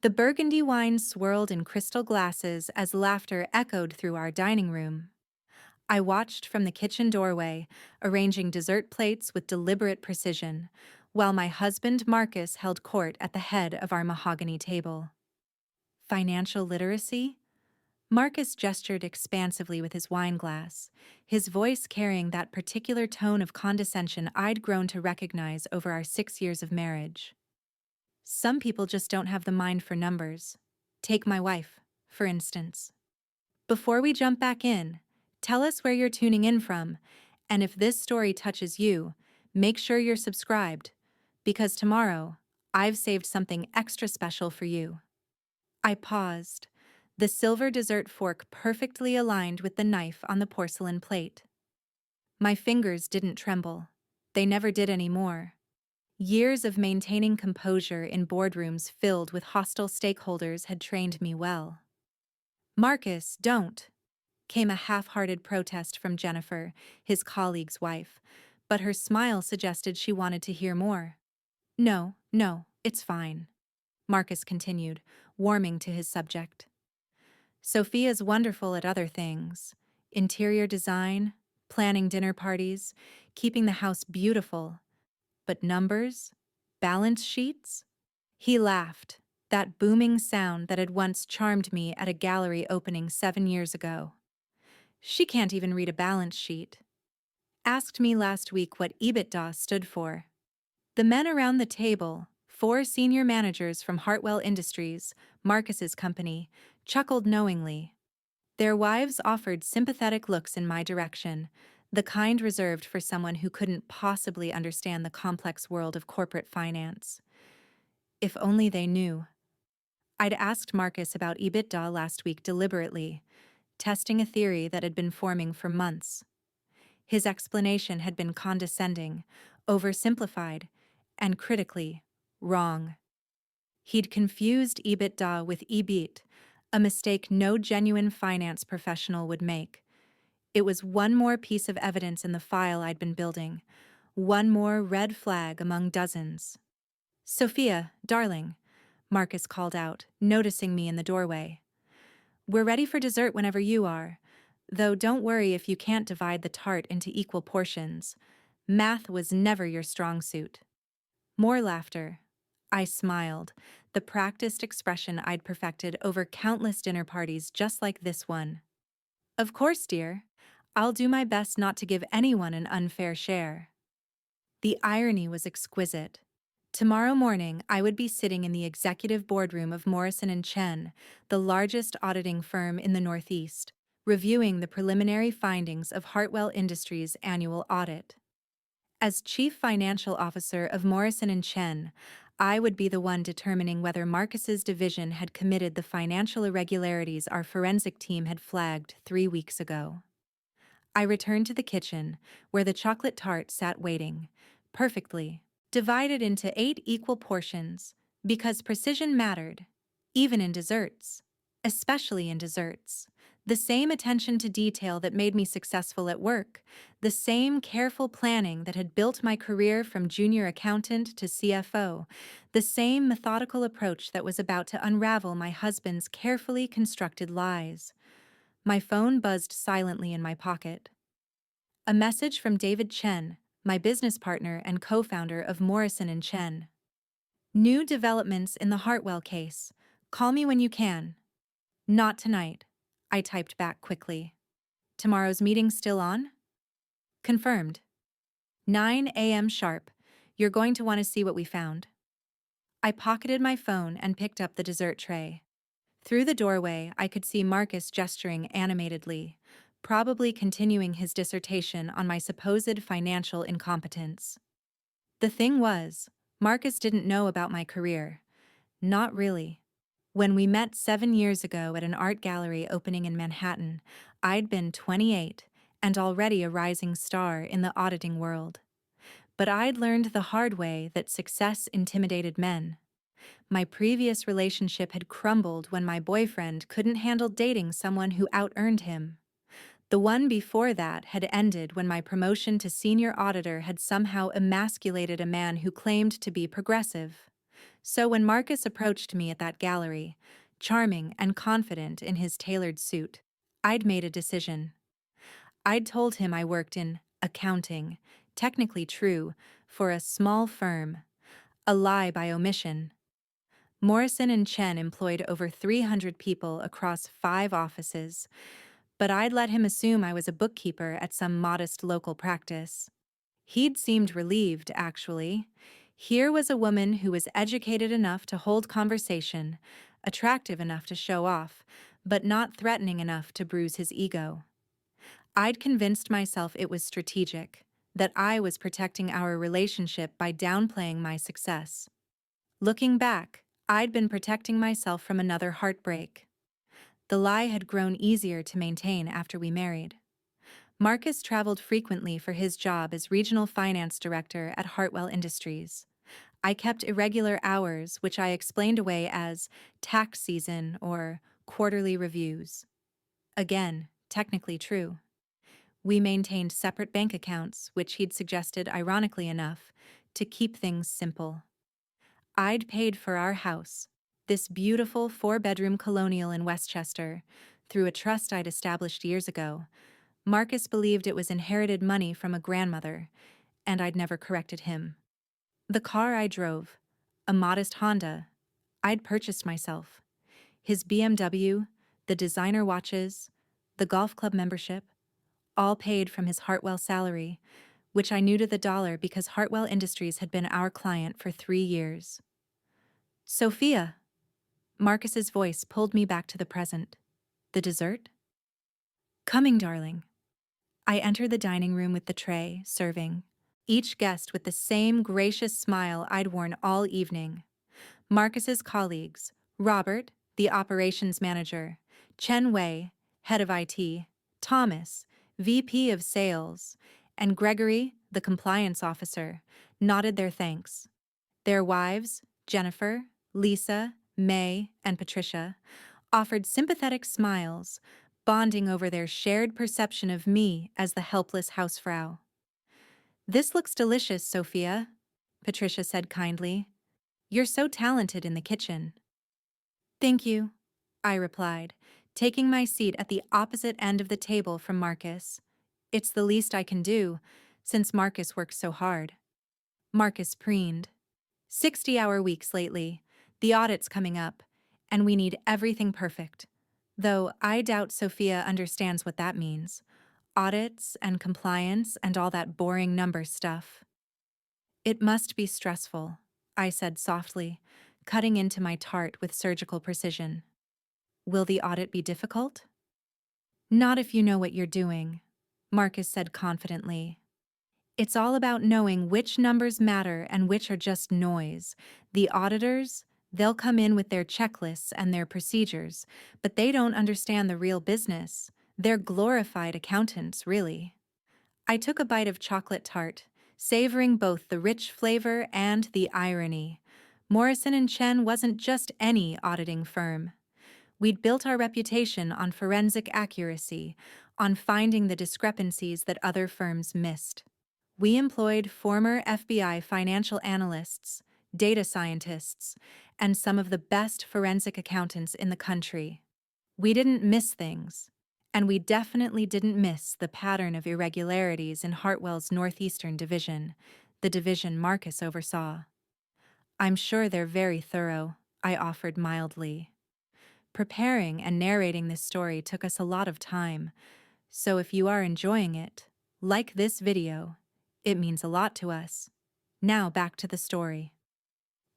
The burgundy wine swirled in crystal glasses as laughter echoed through our dining room. I watched from the kitchen doorway, arranging dessert plates with deliberate precision, while my husband Marcus held court at the head of our mahogany table. Financial literacy? Marcus gestured expansively with his wine glass, his voice carrying that particular tone of condescension I'd grown to recognize over our 6 years of marriage. Some people just don't have the mind for numbers. Take my wife, for instance. Before we jump back in, tell us where you're tuning in from, and if this story touches you, make sure you're subscribed, because tomorrow, I've saved something extra special for you. I paused, the silver dessert fork perfectly aligned with the knife on the porcelain plate. My fingers didn't tremble. They never did anymore. Years of maintaining composure in boardrooms filled with hostile stakeholders had trained me well. Marcus, don't, came a half-hearted protest from Jennifer, his colleague's wife, but her smile suggested she wanted to hear more. No, no, it's fine, Marcus continued, warming to his subject. Sophia's wonderful at other things: interior design, planning dinner parties, keeping the house beautiful. But numbers? Balance sheets? He laughed, that booming sound that had once charmed me at a gallery opening 7 years ago. She can't even read a balance sheet. Asked me last week what EBITDA stood for. The men around the table, 4 senior managers from Hartwell Industries, Marcus's company, chuckled knowingly. Their wives offered sympathetic looks in my direction, the kind reserved for someone who couldn't possibly understand the complex world of corporate finance. If only they knew. I'd asked Marcus about EBITDA last week deliberately, testing a theory that had been forming for months. His explanation had been condescending, oversimplified, and critically wrong. He'd confused EBITDA with EBIT, a mistake no genuine finance professional would make. It was one more piece of evidence in the file I'd been building, one more red flag among dozens. Sophia, darling, Marcus called out, noticing me in the doorway. We're ready for dessert whenever you are, though don't worry if you can't divide the tart into equal portions. Math was never your strong suit. More laughter. I smiled, the practiced expression I'd perfected over countless dinner parties just like this one. Of course, dear. I'll do my best not to give anyone an unfair share. The irony was exquisite. Tomorrow morning, I would be sitting in the executive boardroom of Morrison & Chen, the largest auditing firm in the Northeast, reviewing the preliminary findings of Hartwell Industries' annual audit. As Chief Financial Officer of Morrison & Chen, I would be the one determining whether Marcus's division had committed the financial irregularities our forensic team had flagged 3 weeks ago. I returned to the kitchen, where the chocolate tart sat waiting, perfectly, divided into 8 equal portions, because precision mattered, even in desserts, especially in desserts. The same attention to detail that made me successful at work, the same careful planning that had built my career from junior accountant to CFO, the same methodical approach that was about to unravel my husband's carefully constructed lies. My phone buzzed silently in my pocket. A message from David Chen, my business partner and co-founder of Morrison & Chen. New developments in the Hartwell case. Call me when you can. Not tonight, I typed back quickly. Tomorrow's meeting still on? Confirmed. 9 a.m. sharp. You're going to want to see what we found. I pocketed my phone and picked up the dessert tray. Through the doorway, I could see Marcus gesturing animatedly, probably continuing his dissertation on my supposed financial incompetence. The thing was, Marcus didn't know about my career. Not really. When we met 7 years ago at an art gallery opening in Manhattan, I'd been 28 and already a rising star in the auditing world. But I'd learned the hard way that success intimidated men. My previous relationship had crumbled when my boyfriend couldn't handle dating someone who out-earned him. The one before that had ended when my promotion to senior auditor had somehow emasculated a man who claimed to be progressive. So when Marcus approached me at that gallery, charming and confident in his tailored suit, I'd made a decision. I'd told him I worked in accounting, technically true, for a small firm, a lie by omission. Morrison and Chen employed over 300 people across 5 offices, but I'd let him assume I was a bookkeeper at some modest local practice. He'd seemed relieved, actually. Here was a woman who was educated enough to hold conversation, attractive enough to show off, but not threatening enough to bruise his ego. I'd convinced myself it was strategic, that I was protecting our relationship by downplaying my success. Looking back, I'd been protecting myself from another heartbreak. The lie had grown easier to maintain after we married. Marcus traveled frequently for his job as regional finance director at Hartwell Industries. I kept irregular hours, which I explained away as tax season or quarterly reviews. Again, technically true. We maintained separate bank accounts, which he'd suggested, ironically enough, to keep things simple. I'd paid for our house, this beautiful 4-bedroom colonial in Westchester, through a trust I'd established years ago. Marcus believed it was inherited money from a grandmother, and I'd never corrected him. The car I drove, a modest Honda, I'd purchased myself. His BMW, the designer watches, the golf club membership, all paid from his Hartwell salary, which I knew to the dollar because Hartwell Industries had been our client for 3 years. Sophia! Marcus's voice pulled me back to the present. The dessert? Coming, darling. I entered the dining room with the tray, serving, each guest with the same gracious smile I'd worn all evening. Marcus's colleagues, Robert, the operations manager, Chen Wei, head of IT, Thomas, VP of sales, and Gregory, the compliance officer, nodded their thanks. Their wives, Jennifer, Lisa, May, and Patricia, offered sympathetic smiles, bonding over their shared perception of me as the helpless housefrau. "This looks delicious, Sophia," Patricia said kindly. "You're so talented in the kitchen." "Thank you," I replied, taking my seat at the opposite end of the table from Marcus. "It's the least I can do, since Marcus works so hard." Marcus preened. 60-hour weeks lately, the audit's coming up, and we need everything perfect. Though I doubt Sophia understands what that means. Audits and compliance and all that boring number stuff. "It must be stressful," I said softly, cutting into my tart with surgical precision. "Will the audit be difficult?" "Not if you know what you're doing," Marcus said confidently. "It's all about knowing which numbers matter and which are just noise. The auditors, they'll come in with their checklists and their procedures, but they don't understand the real business. They're glorified accountants, really." I took a bite of chocolate tart, savoring both the rich flavor and the irony. Morrison and Chen wasn't just any auditing firm. We'd built our reputation on forensic accuracy, on finding the discrepancies that other firms missed. We employed former FBI financial analysts, data scientists, and some of the best forensic accountants in the country. We didn't miss things, and we definitely didn't miss the pattern of irregularities in Hartwell's Northeastern Division, the division Marcus oversaw. "I'm sure they're very thorough," I offered mildly. Preparing and narrating this story took us a lot of time, so if you are enjoying it, like this video, it means a lot to us. Now back to the story.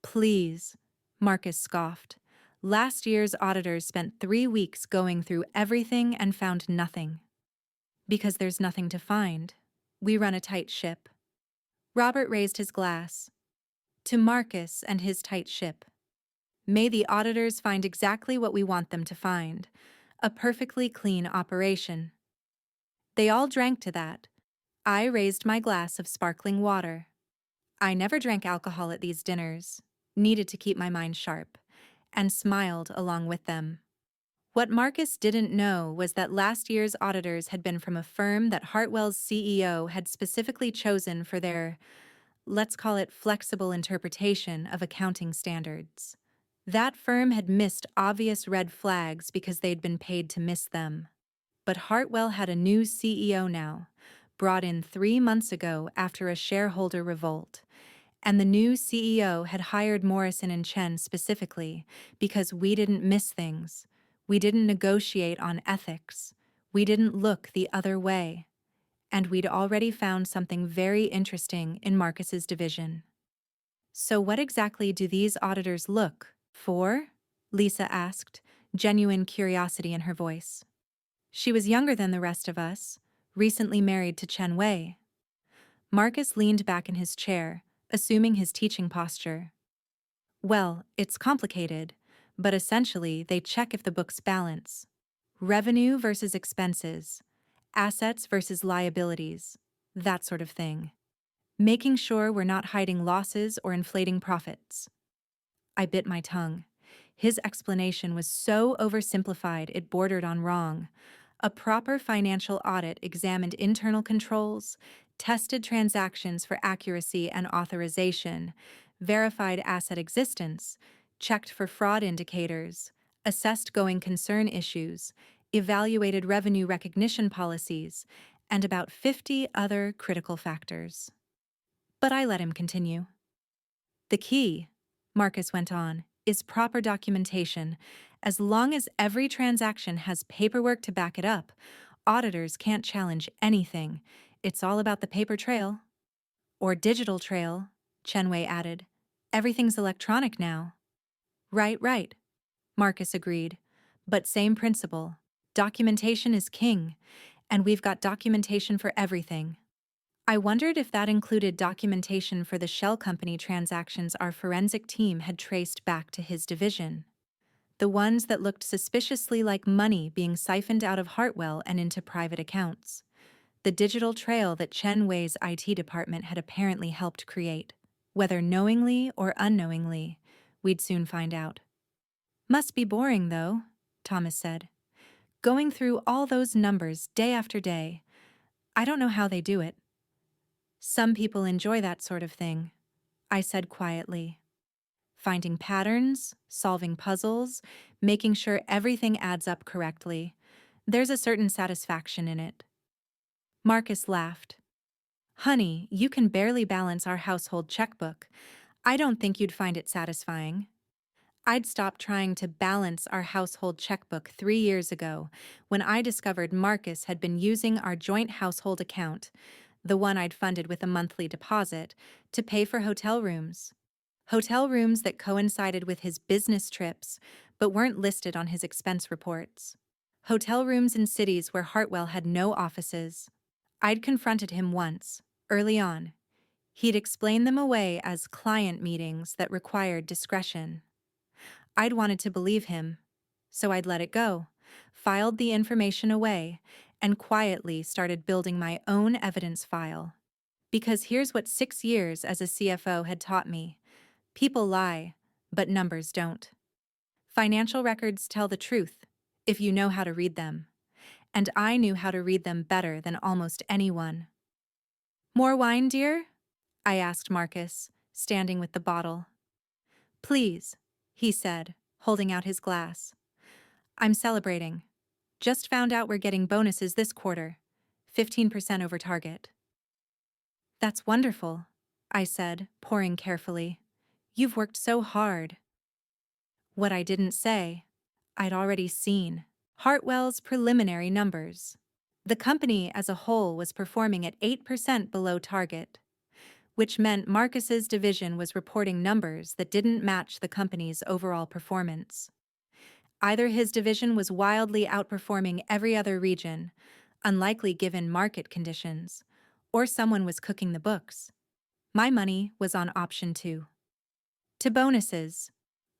"Please," Marcus scoffed. "Last year's auditors spent 3 weeks going through everything and found nothing." "Because there's nothing to find. We run a tight ship." Robert raised his glass. "To Marcus and his tight ship. May the auditors find exactly what we want them to find. A perfectly clean operation." They all drank to that. I raised my glass of sparkling water. I never drank alcohol at these dinners, needed to keep my mind sharp, and smiled along with them. What Marcus didn't know was that last year's auditors had been from a firm that Hartwell's CEO had specifically chosen for their let's call it flexible interpretation of accounting standards. That firm had missed obvious red flags because they'd been paid to miss them. But Hartwell had a new CEO now, brought in 3 months ago after a shareholder revolt. And the new CEO had hired Morrison and Chen specifically because we didn't miss things. We didn't negotiate on ethics. We didn't look the other way. And we'd already found something very interesting in Marcus's division. So what exactly do these auditors look for? Lisa asked, genuine curiosity in her voice. She was younger than the rest of us, recently married to Chen Wei. Marcus leaned back in his chair, assuming his teaching posture. Well, it's complicated, but essentially they check if the books balance. Revenue versus expenses, assets versus liabilities, that sort of thing. Making sure we're not hiding losses or inflating profits. I bit my tongue. His explanation was so oversimplified it bordered on wrong. A proper financial audit examined internal controls, tested transactions for accuracy and authorization, verified asset existence, checked for fraud indicators, assessed going concern issues, evaluated revenue recognition policies, and about 50 other critical factors. But I let him continue. The key, Marcus went on, is proper documentation. As long as every transaction has paperwork to back it up, auditors can't challenge anything. It's all about the paper trail. Or digital trail, Chenwei added. Everything's electronic now. Right, Marcus agreed. But same principle. Documentation is king, and we've got documentation for everything. I wondered if that included documentation for the shell company transactions our forensic team had traced back to his division. The ones that looked suspiciously like money being siphoned out of Hartwell and into private accounts. The digital trail that Chen Wei's IT department had apparently helped create. Whether knowingly or unknowingly, we'd soon find out. Must be boring, though, Thomas said. Going through all those numbers day after day. I don't know how they do it. Some people enjoy that sort of thing, I said quietly. Finding patterns, solving puzzles, making sure everything adds up correctly. There's a certain satisfaction in it. Marcus laughed. Honey, you can barely balance our household checkbook. I don't think you'd find it satisfying. I'd stopped trying to balance our household checkbook 3 years ago when I discovered Marcus had been using our joint household account, the one I'd funded with a monthly deposit, to pay for hotel rooms. Hotel rooms that coincided with his business trips but weren't listed on his expense reports. Hotel rooms in cities where Hartwell had no offices. I'd confronted him once, early on. He'd explained them away as client meetings that required discretion. I'd wanted to believe him, so I'd let it go, filed the information away, and quietly started building my own evidence file. Because here's what 6 years as a CFO had taught me. People lie, but numbers don't. Financial records tell the truth, if you know how to read them. And I knew how to read them better than almost anyone. More wine, dear? I asked Marcus, standing with the bottle. Please, he said, holding out his glass. I'm celebrating. Just found out we're getting bonuses this quarter, 15% over target. That's wonderful, I said, pouring carefully. You've worked so hard. What I didn't say, I'd already seen. Hartwell's preliminary numbers. The company as a whole was performing at 8% below target, which meant Marcus's division was reporting numbers that didn't match the company's overall performance. Either his division was wildly outperforming every other region, unlikely given market conditions, or someone was cooking the books. My money was on option 2. To bonuses.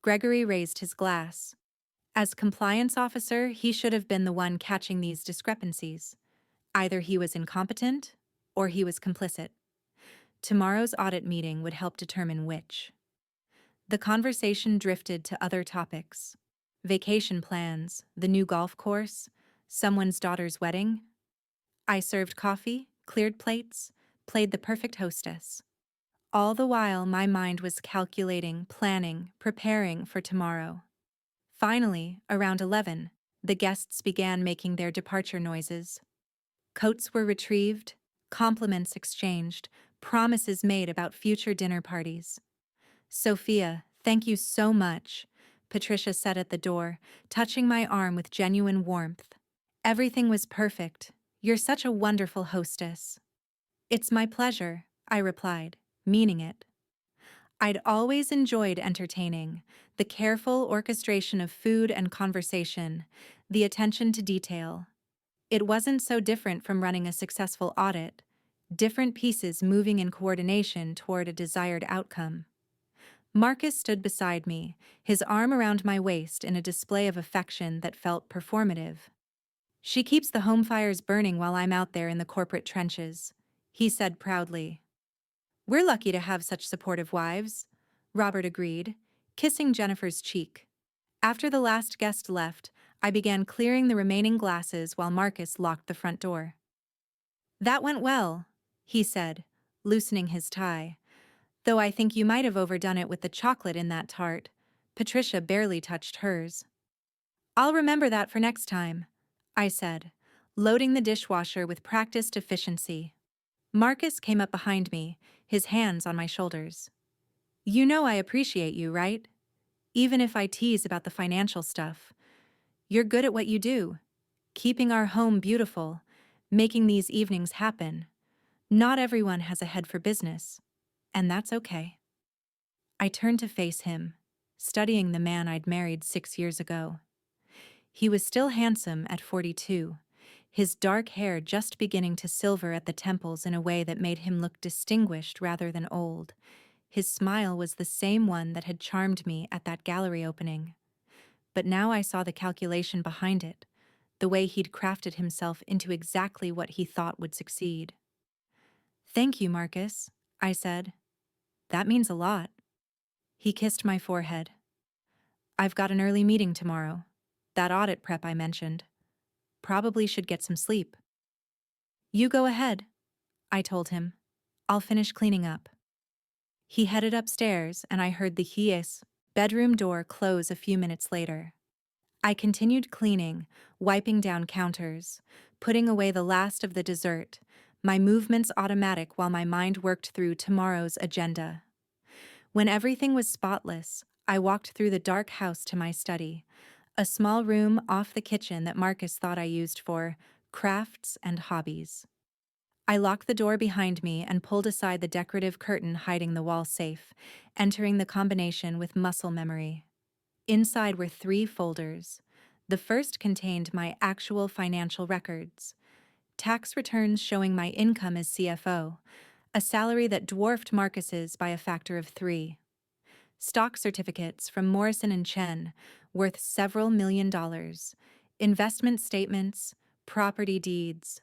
Gregory raised his glass. As compliance officer, he should have been the one catching these discrepancies. Either he was incompetent, or he was complicit. Tomorrow's audit meeting would help determine which. The conversation drifted to other topics. Vacation plans, the new golf course, someone's daughter's wedding. I served coffee, cleared plates, played the perfect hostess. All the while, my mind was calculating, planning, preparing for tomorrow. Finally, around 11, the guests began making their departure noises. Coats were retrieved, compliments exchanged, promises made about future dinner parties. "Sophia, thank you so much," Patricia said at the door, touching my arm with genuine warmth. "Everything was perfect. You're such a wonderful hostess." "It's my pleasure," I replied, meaning it. I'd always enjoyed entertaining, the careful orchestration of food and conversation, the attention to detail. It wasn't so different from running a successful audit, different pieces moving in coordination toward a desired outcome. Marcus stood beside me, his arm around my waist in a display of affection that felt performative. "She keeps the home fires burning while I'm out there in the corporate trenches," he said proudly. "We're lucky to have such supportive wives," Robert agreed, kissing Jennifer's cheek. After the last guest left, I began clearing the remaining glasses while Marcus locked the front door. "That went well," he said, loosening his tie. "Though I think you might have overdone it with the chocolate in that tart." Patricia barely touched hers. "I'll remember that for next time," I said, loading the dishwasher with practiced efficiency. Marcus came up behind me, his hands on my shoulders. "You know I appreciate you, right? Even if I tease about the financial stuff. You're good at what you do, keeping our home beautiful, making these evenings happen. Not everyone has a head for business, and that's okay." I turned to face him, studying the man I'd married 6 years ago. He was still handsome at 42, his dark hair just beginning to silver at the temples in a way that made him look distinguished rather than old. His smile was the same one that had charmed me at that gallery opening. But now I saw the calculation behind it, the way he'd crafted himself into exactly what he thought would succeed. "Thank you, Marcus," I said. "That means a lot." He kissed my forehead. "I've got an early meeting tomorrow. That audit prep I mentioned. Probably should get some sleep." "You go ahead," I told him. "I'll finish cleaning up." He headed upstairs, and I heard the his bedroom door close a few minutes later. I continued cleaning, wiping down counters, putting away the last of the dessert, my movements automatic while my mind worked through tomorrow's agenda. When everything was spotless, I walked through the dark house to my study, a small room off the kitchen that Marcus thought I used for crafts and hobbies. I locked the door behind me and pulled aside the decorative curtain hiding the wall safe, entering the combination with muscle memory. Inside were 3 folders. The first contained my actual financial records, tax returns showing my income as CFO, a salary that dwarfed Marcus's by a factor of 3. Stock certificates from Morrison and Chen, worth several $1 million, investment statements, property deeds.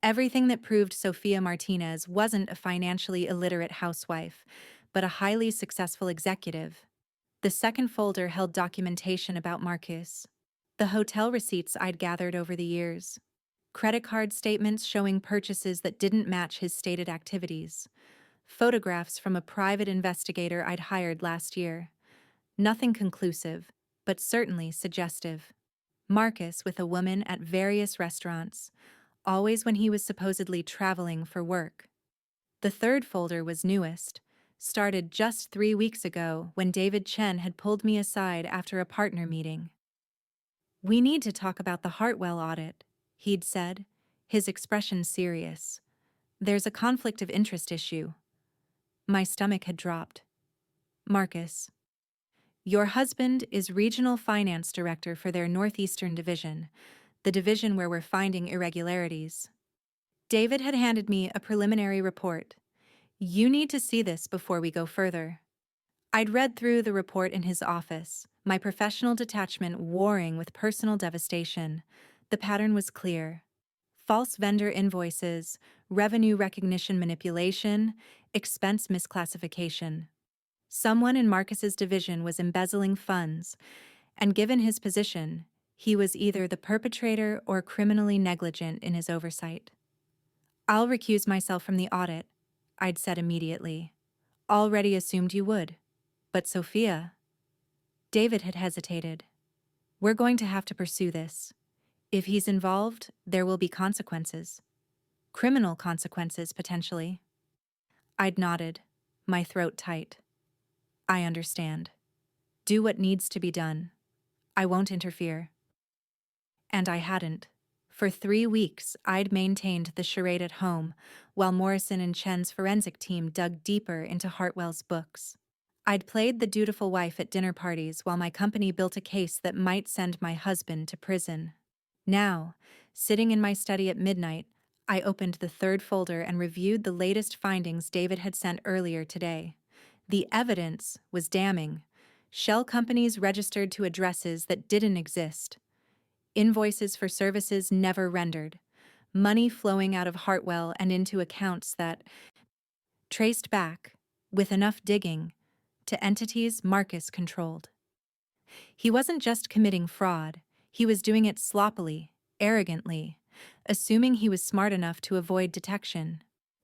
Everything that proved Sophia Martinez wasn't a financially illiterate housewife, but a highly successful executive. The second folder held documentation about Marcus, the hotel receipts I'd gathered over the years, credit card statements showing purchases that didn't match his stated activities, photographs from a private investigator I'd hired last year. Nothing conclusive, but certainly suggestive. Marcus with a woman at various restaurants, always when he was supposedly traveling for work. The third folder was newest, started just 3 weeks ago when David Chen had pulled me aside after a partner meeting. "We need to talk about the Hartwell audit," he'd said, his expression serious. "There's a conflict of interest issue." My stomach had dropped. "Marcus, your husband is regional finance director for their Northeastern division, the division where we're finding irregularities." David had handed me a preliminary report. "You need to see this before we go further." I'd read through the report in his office, my professional detachment warring with personal devastation. The pattern was clear. False vendor invoices, revenue recognition manipulation, expense misclassification. Someone in Marcus's division was embezzling funds, and given his position, he was either the perpetrator or criminally negligent in his oversight. "I'll recuse myself from the audit," I'd said immediately. Already assumed you would. But Sophia, David had hesitated. We're going to have to pursue this. If he's involved, there will be consequences. Criminal consequences, potentially. I'd nodded, my throat tight. I understand. Do what needs to be done. I won't interfere. And I hadn't. For 3 weeks, I'd maintained the charade at home, while Morrison and Chen's forensic team dug deeper into Hartwell's books. I'd played the dutiful wife at dinner parties while my company built a case that might send my husband to prison. Now, sitting in my study at midnight, I opened the third folder and reviewed the latest findings David had sent earlier today. The evidence was damning. Shell companies registered to addresses that didn't exist. Invoices for services never rendered. Money flowing out of Hartwell and into accounts that traced back, with enough digging, to entities Marcus controlled. He wasn't just committing fraud, he was doing it sloppily, arrogantly, assuming he was smart enough to avoid detection.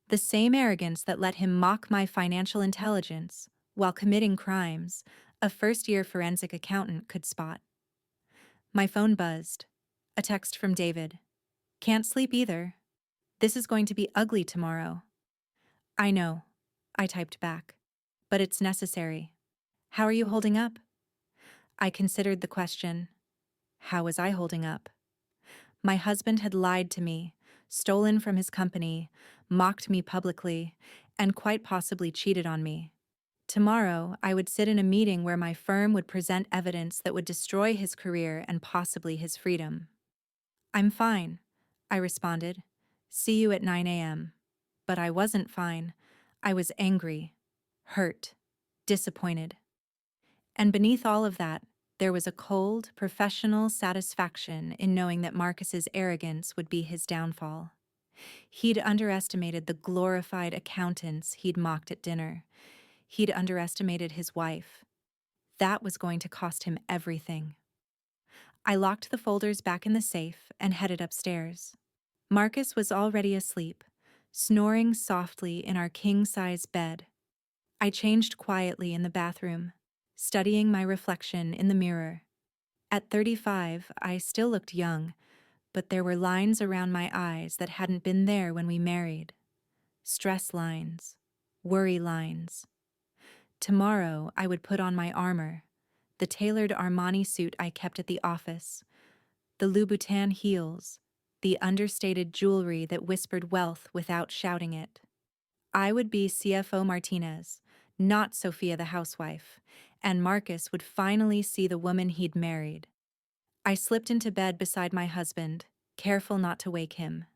The same arrogance that let him mock my financial intelligence while committing crimes a first-year forensic accountant could spot. My phone buzzed. A text from David. Can't sleep either. This is going to be ugly tomorrow. I know, I typed back. But it's necessary. How are you holding up? I considered the question. How was I holding up? My husband had lied to me, stolen from his company, mocked me publicly, and quite possibly cheated on me. Tomorrow, I would sit in a meeting where my firm would present evidence that would destroy his career and possibly his freedom. I'm fine, I responded. See you at 9 a.m. But I wasn't fine. I was angry, hurt, disappointed. And beneath all of that, there was a cold, professional satisfaction in knowing that Marcus's arrogance would be his downfall. He'd underestimated the glorified accountants he'd mocked at dinner. He'd underestimated his wife. That was going to cost him everything. I locked the folders back in the safe and headed upstairs. Marcus was already asleep, snoring softly in our king-size bed. I changed quietly in the bathroom, studying my reflection in the mirror. At 35, I still looked young, but there were lines around my eyes that hadn't been there when we married. Stress lines, worry lines. Tomorrow, I would put on my armor, the tailored Armani suit I kept at the office, the Louboutin heels, the understated jewelry that whispered wealth without shouting it. I would be CFO Martinez, not Sophia the housewife, and Marcus would finally see the woman he'd married. I slipped into bed beside my husband, careful not to wake him.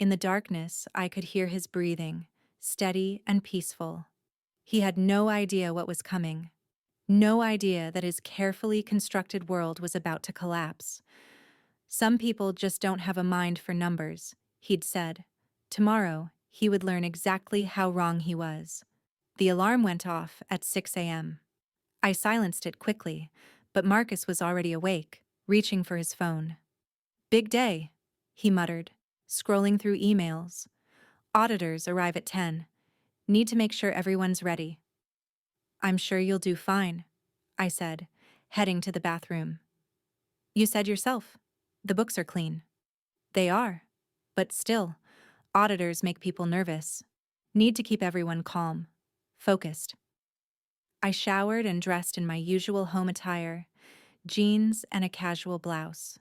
In the darkness, I could hear his breathing, steady and peaceful. He had no idea what was coming. No idea that his carefully constructed world was about to collapse. Some people just don't have a mind for numbers, he'd said. Tomorrow, he would learn exactly how wrong he was. The alarm went off at 6 a.m. I silenced it quickly, but Marcus was already awake, reaching for his phone. Big day, he muttered, scrolling through emails. Auditors arrive at 10. Need to make sure everyone's ready. I'm sure you'll do fine, I said, heading to the bathroom. You said yourself, the books are clean. They are, but still, auditors make people nervous. Need to keep everyone calm, focused. I showered and dressed in my usual home attire, jeans and a casual blouse.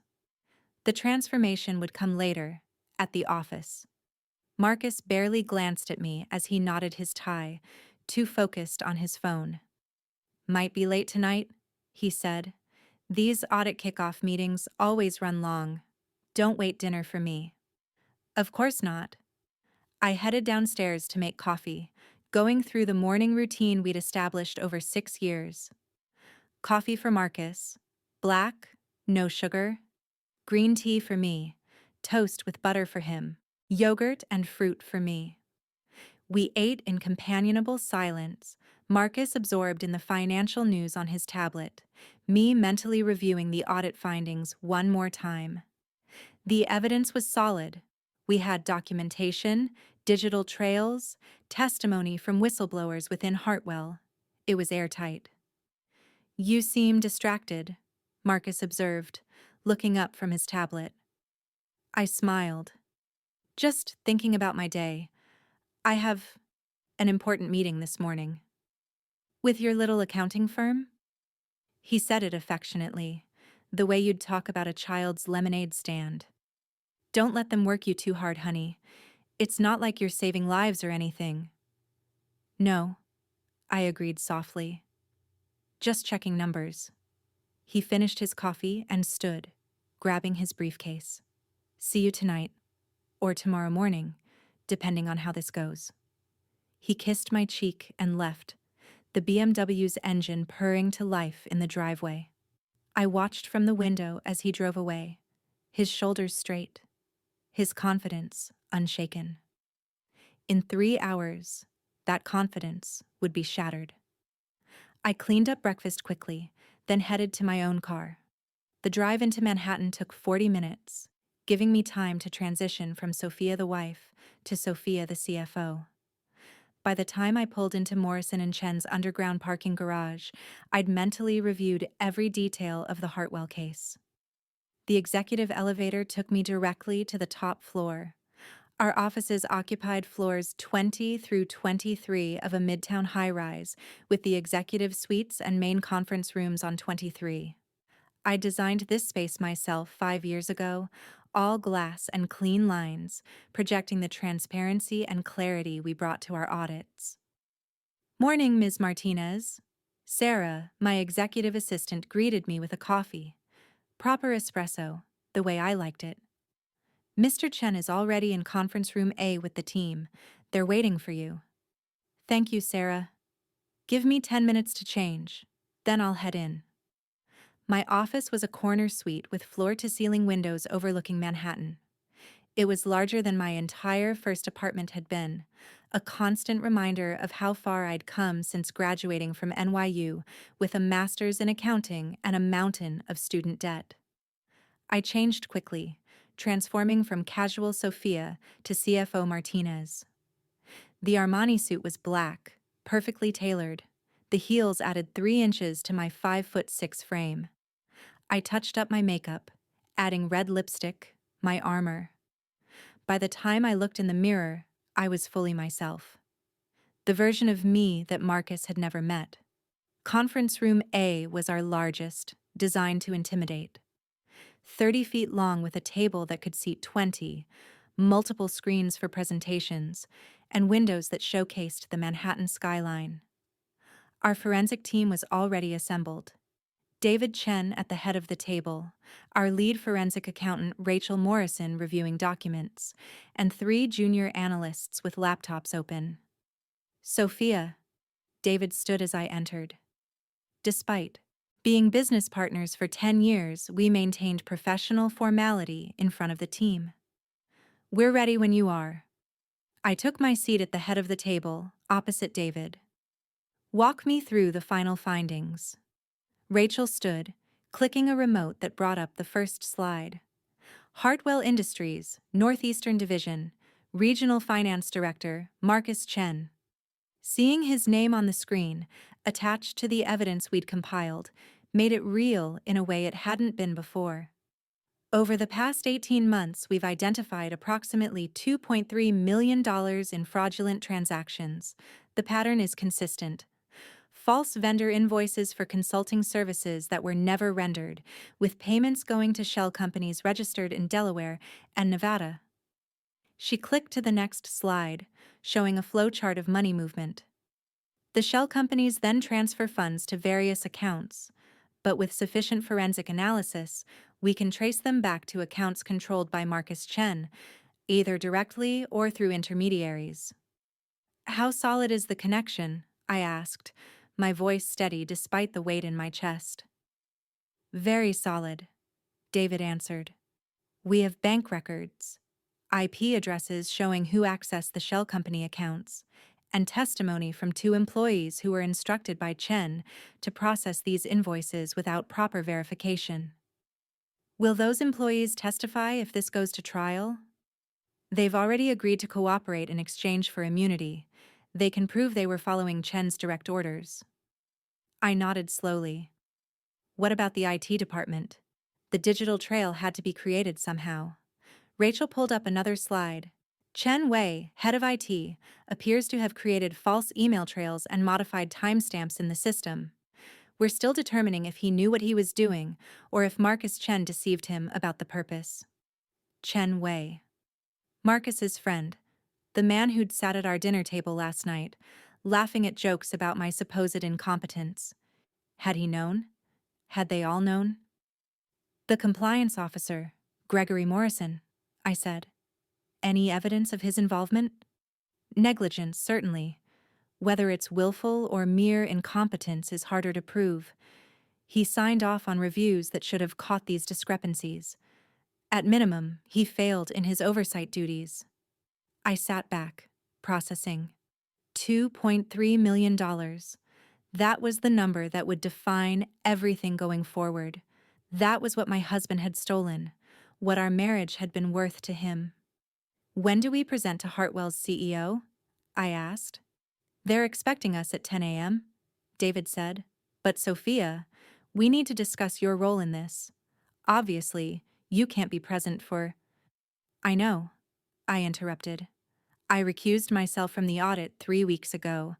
The transformation would come later, at the office. Marcus barely glanced at me as he knotted his tie, too focused on his phone. Might be late tonight, he said. These audit kickoff meetings always run long. Don't wait dinner for me. Of course not. I headed downstairs to make coffee, going through the morning routine we'd established over 6 years. Coffee for Marcus. Black, no sugar. Green tea for me. Toast with butter for him. Yogurt and fruit for me. We ate in companionable silence, Marcus absorbed in the financial news on his tablet, me mentally reviewing the audit findings one more time. The evidence was solid. We had documentation, Digital trails, testimony from whistleblowers within Hartwell. It was airtight. You seem distracted, Marcus observed, looking up from his tablet. I smiled. Just thinking about my day. I have an important meeting this morning. With your little accounting firm? He said it affectionately, the way you'd talk about a child's lemonade stand. Don't let them work you too hard, honey. It's not like you're saving lives or anything. No, I agreed softly. Just checking numbers. He finished his coffee and stood, grabbing his briefcase. See you tonight, or tomorrow morning, depending on how this goes. He kissed my cheek and left, the BMW's engine purring to life in the driveway. I watched from the window as he drove away, his shoulders straight, his confidence unshaken. In 3 hours, that confidence would be shattered. I cleaned up breakfast quickly, then headed to my own car. The drive into Manhattan took 40 minutes, giving me time to transition from Sophia the wife to Sophia the CFO. By the time I pulled into Morrison and Chen's underground parking garage, I'd mentally reviewed every detail of the Hartwell case. The executive elevator took me directly to the top floor. Our offices occupied floors 20 through 23 of a midtown high-rise, with the executive suites and main conference rooms on 23. I designed this space myself 5 years ago, all glass and clean lines, projecting the transparency and clarity we brought to our audits. Morning, Ms. Martinez. Sarah, my executive assistant, greeted me with a coffee. Proper espresso, the way I liked it. Mr. Chen is already in conference room A with the team. They're waiting for you. Thank you, Sarah. Give me 10 minutes to change, then I'll head in. My office was a corner suite with floor-to-ceiling windows overlooking Manhattan. It was larger than my entire first apartment had been, a constant reminder of how far I'd come since graduating from NYU with a master's in accounting and a mountain of student debt. I changed quickly, transforming from casual Sophia to CFO Martinez. The Armani suit was black, perfectly tailored. The heels added 3 inches to my 5'6" frame. I touched up my makeup, adding red lipstick, my armor. By the time I looked in the mirror, I was fully myself. The version of me that Marcus had never met. Conference room A was our largest, designed to intimidate. 30 feet long with a table that could seat 20, multiple screens for presentations, and windows that showcased the Manhattan skyline. Our forensic team was already assembled. David Chen at the head of the table, our lead forensic accountant Rachel Morrison reviewing documents, and 3 junior analysts with laptops open. Sophia, David stood as I entered. Despite being business partners for 10 years, we maintained professional formality in front of the team. We're ready when you are. I took my seat at the head of the table, opposite David. Walk me through the final findings. Rachel stood, clicking a remote that brought up the first slide. Hartwell Industries, Northeastern Division, Regional Finance Director, Marcus Chen. Seeing his name on the screen, attached to the evidence we'd compiled, made it real in a way it hadn't been before. Over the past 18 months, we've identified approximately $2.3 million in fraudulent transactions. The pattern is consistent. False vendor invoices for consulting services that were never rendered, with payments going to shell companies registered in Delaware and Nevada. She clicked to the next slide, showing a flowchart of money movement. The shell companies then transfer funds to various accounts, but with sufficient forensic analysis, we can trace them back to accounts controlled by Marcus Chen, either directly or through intermediaries. How solid is the connection? I asked, my voice steady despite the weight in my chest. Very solid, David answered. We have bank records, IP addresses showing who accessed the shell company accounts, and testimony from 2 employees who were instructed by Chen to process these invoices without proper verification. Will those employees testify if this goes to trial? They've already agreed to cooperate in exchange for immunity. They can prove they were following Chen's direct orders. I nodded slowly. What about the IT department? The digital trail had to be created somehow. Rachel pulled up another slide. Chen Wei, head of IT, appears to have created false email trails and modified timestamps in the system. We're still determining if he knew what he was doing or if Marcus Chen deceived him about the purpose. Chen Wei. Marcus's friend. The man who'd sat at our dinner table last night, laughing at jokes about my supposed incompetence. Had he known? Had they all known? The compliance officer, Gregory Morrison, I said. Any evidence of his involvement? Negligence, certainly. Whether it's willful or mere incompetence is harder to prove. He signed off on reviews that should have caught these discrepancies. At minimum, he failed in his oversight duties. I sat back, processing. $2.3 million. That was the number that would define everything going forward. That was what my husband had stolen, what our marriage had been worth to him. When do we present to Hartwell's CEO? I asked. They're expecting us at 10 a.m., David said. But Sophia, we need to discuss your role in this. Obviously, you can't be present for... I know, I interrupted. I recused myself from the audit 3 weeks ago.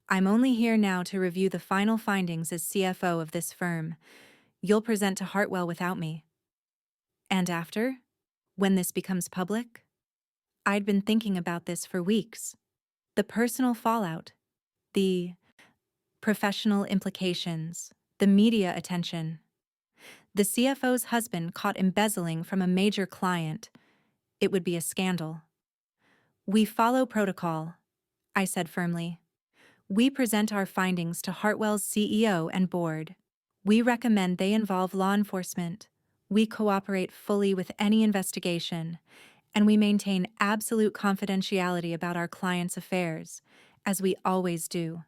I'm only here now to review the final findings as CFO of this firm. You'll present to Hartwell without me. And after? When this becomes public? I'd been thinking about this for weeks. The personal fallout, the professional implications, the media attention. The CFO's husband caught embezzling from a major client. It would be a scandal. We follow protocol, I said firmly. We present our findings to Hartwell's CEO and board. We recommend they involve law enforcement. We cooperate fully with any investigation, and we maintain absolute confidentiality about our clients' affairs, as we always do.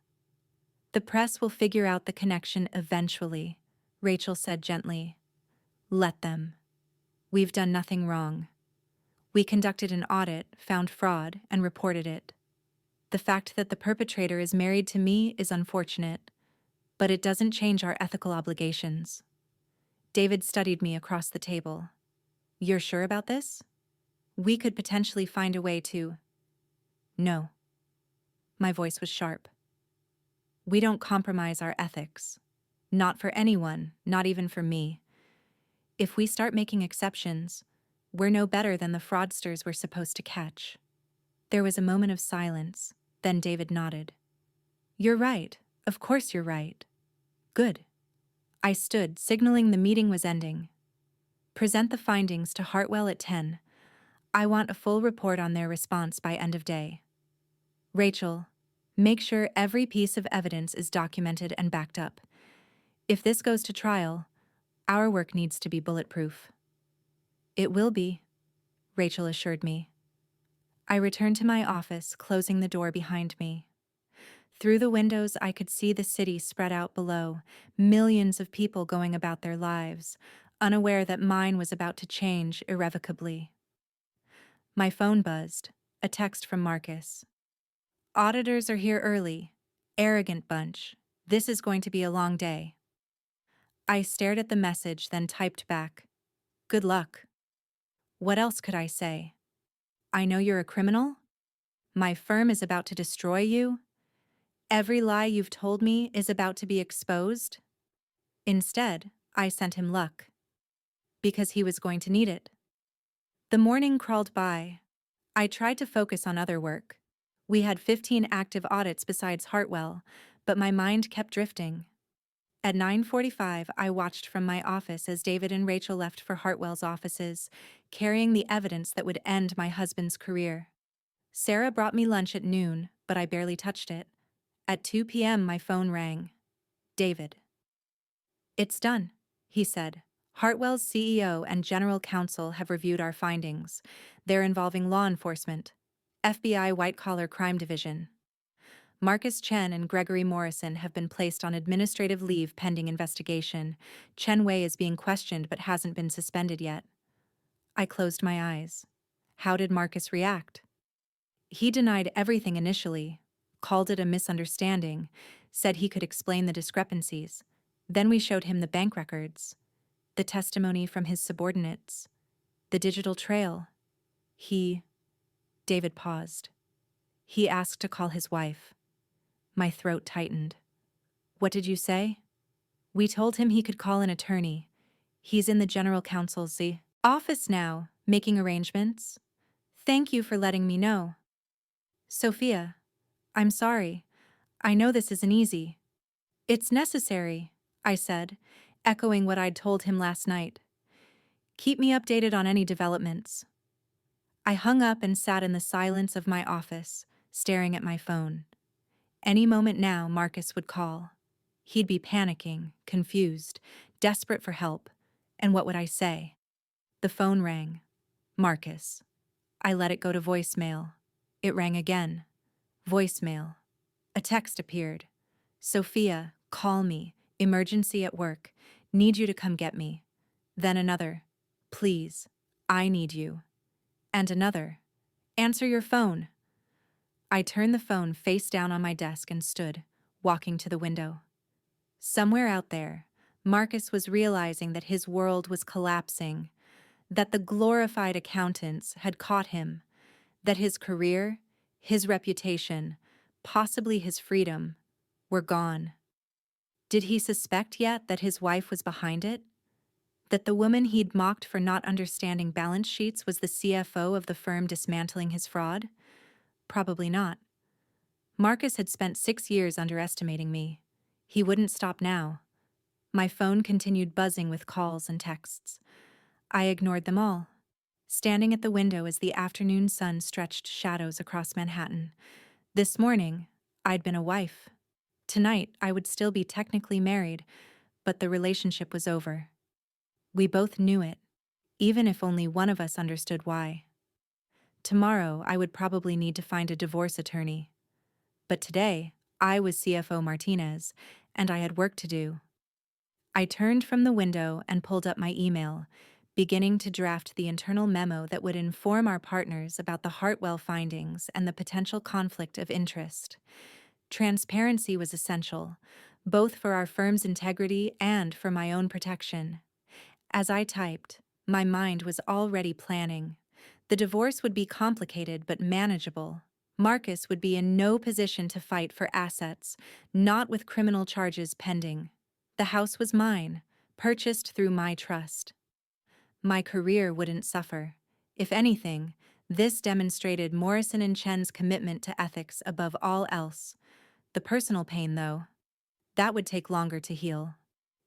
The press will figure out the connection eventually, Rachel said gently. Let them. We've done nothing wrong. We conducted an audit, found fraud, and reported it. The fact that the perpetrator is married to me is unfortunate, but it doesn't change our ethical obligations. David studied me across the table. You're sure about this? We could potentially find a way to... No. My voice was sharp. We don't compromise our ethics. Not for anyone, not even for me. If we start making exceptions, we're no better than the fraudsters we're supposed to catch. There was a moment of silence, then David nodded. You're right. Of course you're right. Good. I stood, signaling the meeting was ending. Present the findings to Hartwell at 10. I want a full report on their response by end of day. Rachel, make sure every piece of evidence is documented and backed up. If this goes to trial, our work needs to be bulletproof. It will be, Rachel assured me. I returned to my office, closing the door behind me. Through the windows, I could see the city spread out below, millions of people going about their lives, unaware that mine was about to change irrevocably. My phone buzzed, a text from Marcus. Auditors are here early. Arrogant bunch. This is going to be a long day. I stared at the message, then typed back. Good luck. What else could I say? I know you're a criminal. My firm is about to destroy you. Every lie you've told me is about to be exposed. Instead, I sent him luck. Because he was going to need it. The morning crawled by. I tried to focus on other work. We had 15 active audits besides Hartwell, but my mind kept drifting. At 9:45, I watched from my office as David and Rachel left for Hartwell's offices, carrying the evidence that would end my husband's career. Sarah brought me lunch at noon, but I barely touched it. At 2 p.m., my phone rang. David. It's done, he said. Hartwell's CEO and general counsel have reviewed our findings. They're involving law enforcement, FBI White-Collar Crime Division. Marcus Chen and Gregory Morrison have been placed on administrative leave pending investigation. Chen Wei is being questioned but hasn't been suspended yet. I closed my eyes. How did Marcus react? He denied everything initially, called it a misunderstanding, said he could explain the discrepancies. Then we showed him the bank records, the testimony from his subordinates, the digital trail. David paused. He asked to call his wife. My throat tightened. What did you say? We told him he could call an attorney. He's in the general counsel's office now, making arrangements. Thank you for letting me know. Sophia, I'm sorry. I know this isn't easy. It's necessary, I said, echoing what I'd told him last night. Keep me updated on any developments. I hung up and sat in the silence of my office, staring at my phone. Any moment now, Marcus would call. He'd be panicking, confused, desperate for help. And what would I say? The phone rang. Marcus. I let it go to voicemail. It rang again. Voicemail. A text appeared. Sophia, call me. Emergency at work. Need you to come get me. Then another. Please. I need you. And another. Answer your phone. I turned the phone face down on my desk and stood, walking to the window. Somewhere out there, Marcus was realizing that his world was collapsing, that the glorified accountants had caught him, that his career, his reputation, possibly his freedom, were gone. Did he suspect yet that his wife was behind it? That the woman he'd mocked for not understanding balance sheets was the CFO of the firm dismantling his fraud? Probably not. Marcus had spent 6 years underestimating me. He wouldn't stop now. My phone continued buzzing with calls and texts. I ignored them all, standing at the window as the afternoon sun stretched shadows across Manhattan. This morning, I'd been a wife. Tonight, I would still be technically married, but the relationship was over. We both knew it, even if only one of us understood why. Tomorrow, I would probably need to find a divorce attorney. But today, I was CFO Martinez, and I had work to do. I turned from the window and pulled up my email, beginning to draft the internal memo that would inform our partners about the Hartwell findings and the potential conflict of interest. Transparency was essential, both for our firm's integrity and for my own protection. As I typed, my mind was already planning. The divorce would be complicated but manageable. Marcus would be in no position to fight for assets, not with criminal charges pending. The house was mine, purchased through my trust. My career wouldn't suffer. If anything, this demonstrated Morrison and Chen's commitment to ethics above all else. The personal pain, though, that would take longer to heal.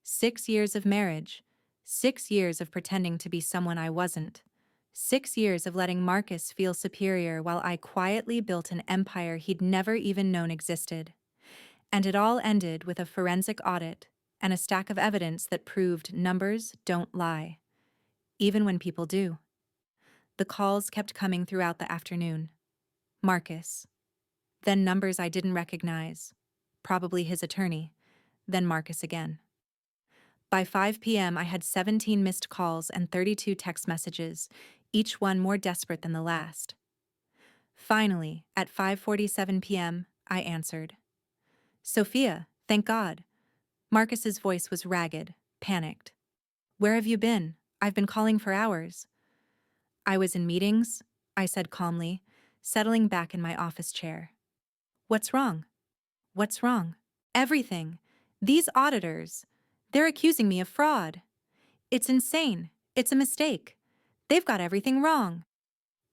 6 years of marriage, 6 years of pretending to be someone I wasn't. 6 years of letting Marcus feel superior while I quietly built an empire he'd never even known existed. And it all ended with a forensic audit and a stack of evidence that proved numbers don't lie, even when people do. The calls kept coming throughout the afternoon. Marcus. Then numbers I didn't recognize. Probably his attorney. Then Marcus again. By 5 p.m., I had 17 missed calls and 32 text messages, each one more desperate than the last. Finally, at 5:47 p.m., I answered. Sophia, thank God. Marcus's voice was ragged, panicked. Where have you been? I've been calling for hours. I was in meetings, I said calmly, settling back in my office chair. What's wrong? What's wrong? Everything. These auditors. They're accusing me of fraud. It's insane. It's a mistake. They've got everything wrong.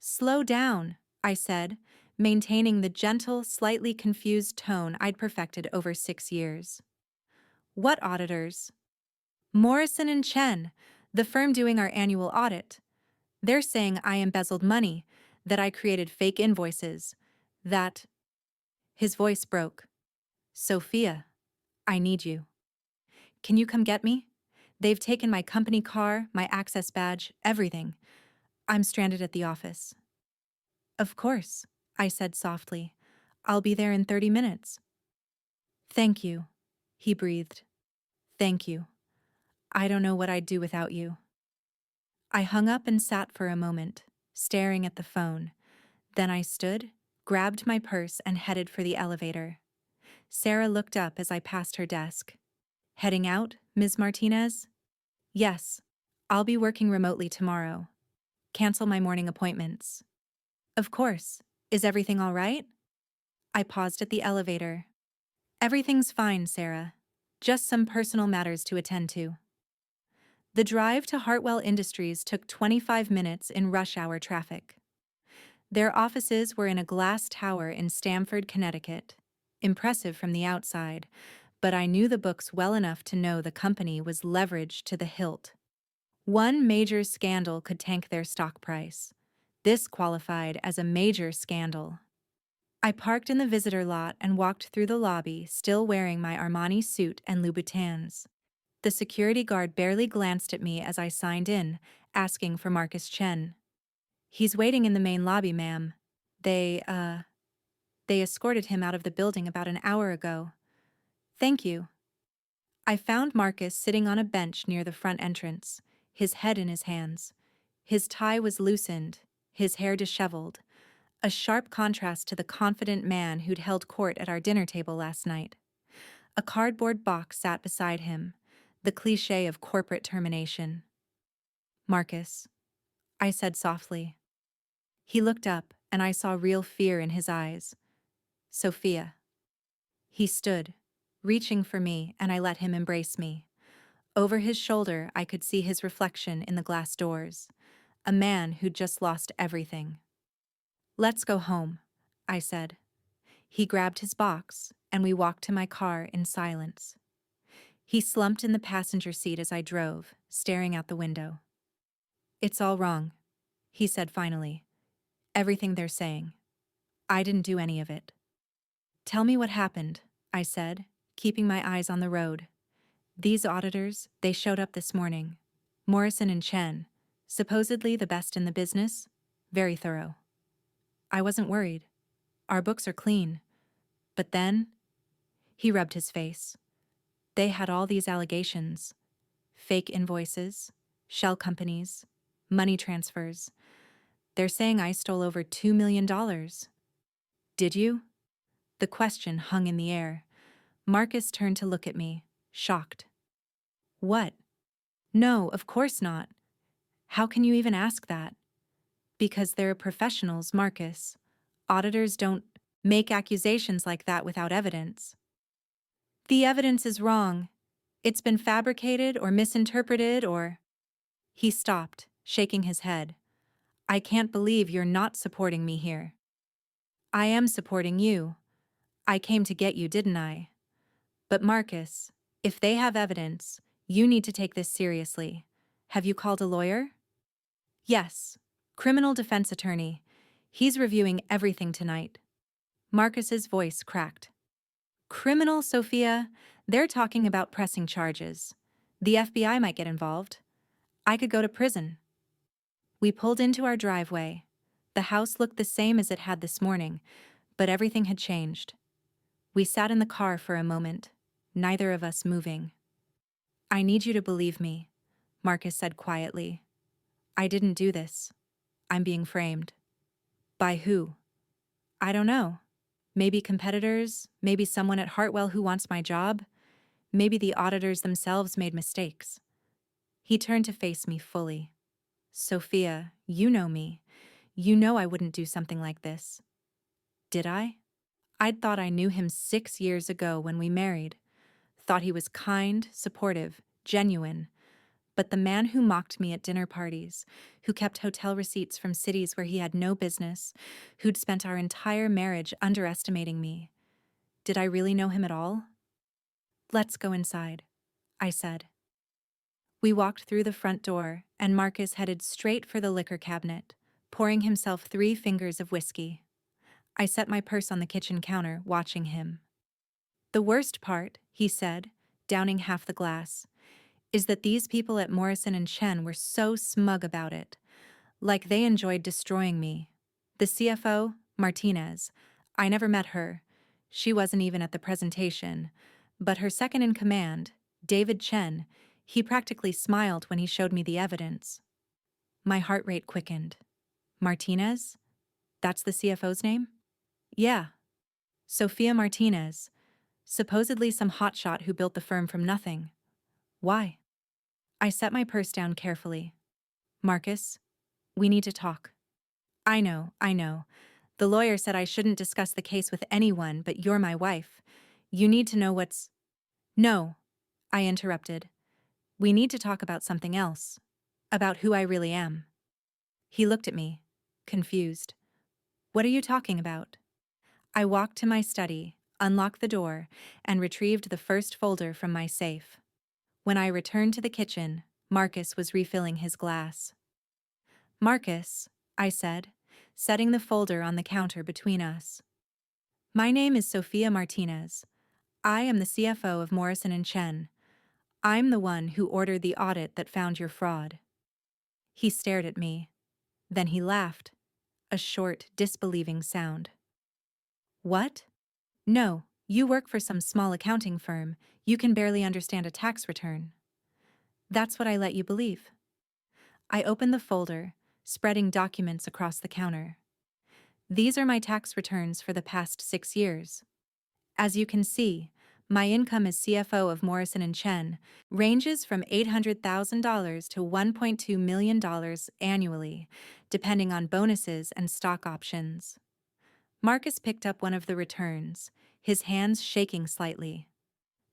Slow down, I said, maintaining the gentle, slightly confused tone I'd perfected over 6 years. What auditors? Morrison and Chen, the firm doing our annual audit. They're saying I embezzled money, that I created fake invoices, that... His voice broke. Sophia, I need you. Can you come get me? They've taken my company car, my access badge, everything. I'm stranded at the office. Of course, I said softly. I'll be there in 30 minutes. Thank you, he breathed. Thank you. I don't know what I'd do without you. I hung up and sat for a moment, staring at the phone. Then I stood, grabbed my purse, and headed for the elevator. Sarah looked up as I passed her desk. Heading out, Ms. Martinez? Yes. I'll be working remotely tomorrow. Cancel my morning appointments. Of course. Is everything all right? I paused at the elevator. Everything's fine, Sarah. Just some personal matters to attend to. The drive to Hartwell Industries took 25 minutes in rush hour traffic. Their offices were in a glass tower in Stamford, Connecticut. Impressive from the outside, but I knew the books well enough to know the company was leveraged to the hilt. One major scandal could tank their stock price. This qualified as a major scandal. I parked in the visitor lot and walked through the lobby, still wearing my Armani suit and Louboutins. The security guard barely glanced at me as I signed in, asking for Marcus Chen. He's waiting in the main lobby, ma'am. They escorted him out of the building about an hour ago. Thank you. I found Marcus sitting on a bench near the front entrance, his head in his hands. His tie was loosened, his hair disheveled, a sharp contrast to the confident man who'd held court at our dinner table last night. A cardboard box sat beside him, the cliché of corporate termination. Marcus, I said softly. He looked up, and I saw real fear in his eyes. Sophia. He stood, reaching for me, and I let him embrace me. Over his shoulder, I could see his reflection in the glass doors. A man who'd just lost everything. Let's go home, I said. He grabbed his box, and we walked to my car in silence. He slumped in the passenger seat as I drove, staring out the window. It's all wrong, he said finally. Everything they're saying. I didn't do any of it. Tell me what happened, I said, keeping my eyes on the road. These auditors, they showed up this morning. Morrison and Chen, supposedly the best in the business, very thorough. I wasn't worried. Our books are clean. But then, he rubbed his face. They had all these allegations. Fake invoices, shell companies, money transfers. They're saying I stole over $2 million. Did you? The question hung in the air. Marcus turned to look at me, shocked. What? No, of course not. How can you even ask that? Because they're professionals, Marcus. Auditors don't make accusations like that without evidence. The evidence is wrong. It's been fabricated or misinterpreted or... He stopped, shaking his head. I can't believe you're not supporting me here. I am supporting you. I came to get you, didn't I? But Marcus, if they have evidence, you need to take this seriously. Have you called a lawyer? Yes. Criminal defense attorney. He's reviewing everything tonight. Marcus's voice cracked. Criminal, Sophia? They're talking about pressing charges. The FBI might get involved. I could go to prison. We pulled into our driveway. The house looked the same as it had this morning, but everything had changed. We sat in the car for a moment, neither of us moving. I need you to believe me, Marcus said quietly. I didn't do this. I'm being framed. By who? I don't know. Maybe competitors, maybe someone at Hartwell who wants my job. Maybe the auditors themselves made mistakes. He turned to face me fully. Sophia, you know me. You know I wouldn't do something like this. Did I? I'd thought I knew him 6 years ago when we married. Thought he was kind, supportive, genuine. But the man who mocked me at dinner parties, who kept hotel receipts from cities where he had no business, who'd spent our entire marriage underestimating me. Did I really know him at all? Let's go inside, I said. We walked through the front door, and Marcus headed straight for the liquor cabinet, pouring himself 3 fingers of whiskey. I set my purse on the kitchen counter, watching him. The worst part, he said, downing half the glass, is that these people at Morrison and Chen were so smug about it, like they enjoyed destroying me. The CFO, Martinez, I never met her. She wasn't even at the presentation. But her second in command, David Chen, he practically smiled when he showed me the evidence. My heart rate quickened. Martinez? That's the CFO's name? Yeah. Sophia Martinez. Supposedly some hotshot who built the firm from nothing. Why? I set my purse down carefully. Marcus, we need to talk. I know. The lawyer said I shouldn't discuss the case with anyone, but you're my wife. You need to know what's... No, I interrupted. We need to talk about something else. About who I really am. He looked at me, confused. What are you talking about? I walked to my study, unlocked the door, and retrieved the first folder from my safe. When I returned to the kitchen, Marcus was refilling his glass. Marcus, I said, setting the folder on the counter between us. My name is Sophia Martinez. I am the CFO of Morrison & Chen. I'm the one who ordered the audit that found your fraud. He stared at me. Then he laughed, a short, disbelieving sound. What? No, you work for some small accounting firm. You can barely understand a tax return. That's what I let you believe. I opened the folder, spreading documents across the counter. These are my tax returns for the past 6 years. As you can see, my income as CFO of Morrison & Chen ranges from $800,000 to $1.2 million annually, depending on bonuses and stock options. Marcus picked up one of the returns, his hands shaking slightly.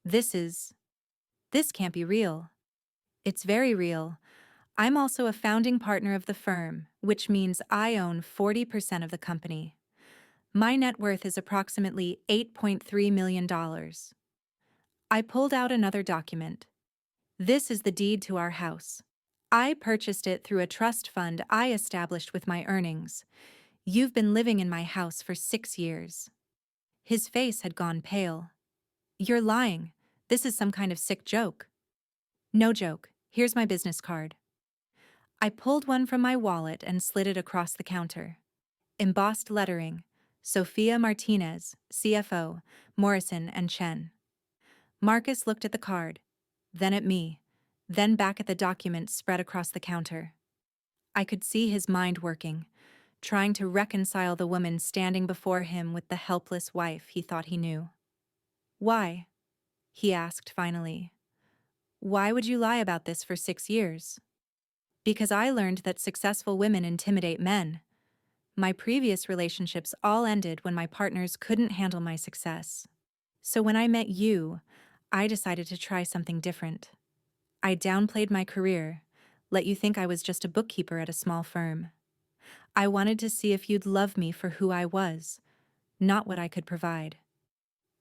This can't be real. It's very real. I'm also a founding partner of the firm, which means I own 40% of the company. My net worth is approximately $8.3 million. I pulled out another document. This is the deed to our house. I purchased it through a trust fund I established with my earnings. You've been living in my house for 6 years. His face had gone pale. You're lying. This is some kind of sick joke. No joke. Here's my business card. I pulled one from my wallet and slid it across the counter. Embossed lettering, Sophia Martinez, CFO, Morrison & Chen. Marcus looked at the card, then at me, then back at the document spread across the counter. I could see his mind working, trying to reconcile the woman standing before him with the helpless wife he thought he knew. Why? He asked finally. Why would you lie about this for 6 years? Because I learned that successful women intimidate men. My previous relationships all ended when my partners couldn't handle my success. So when I met you, I decided to try something different. I downplayed my career, let you think I was just a bookkeeper at a small firm. I wanted to see if you'd love me for who I was, not what I could provide.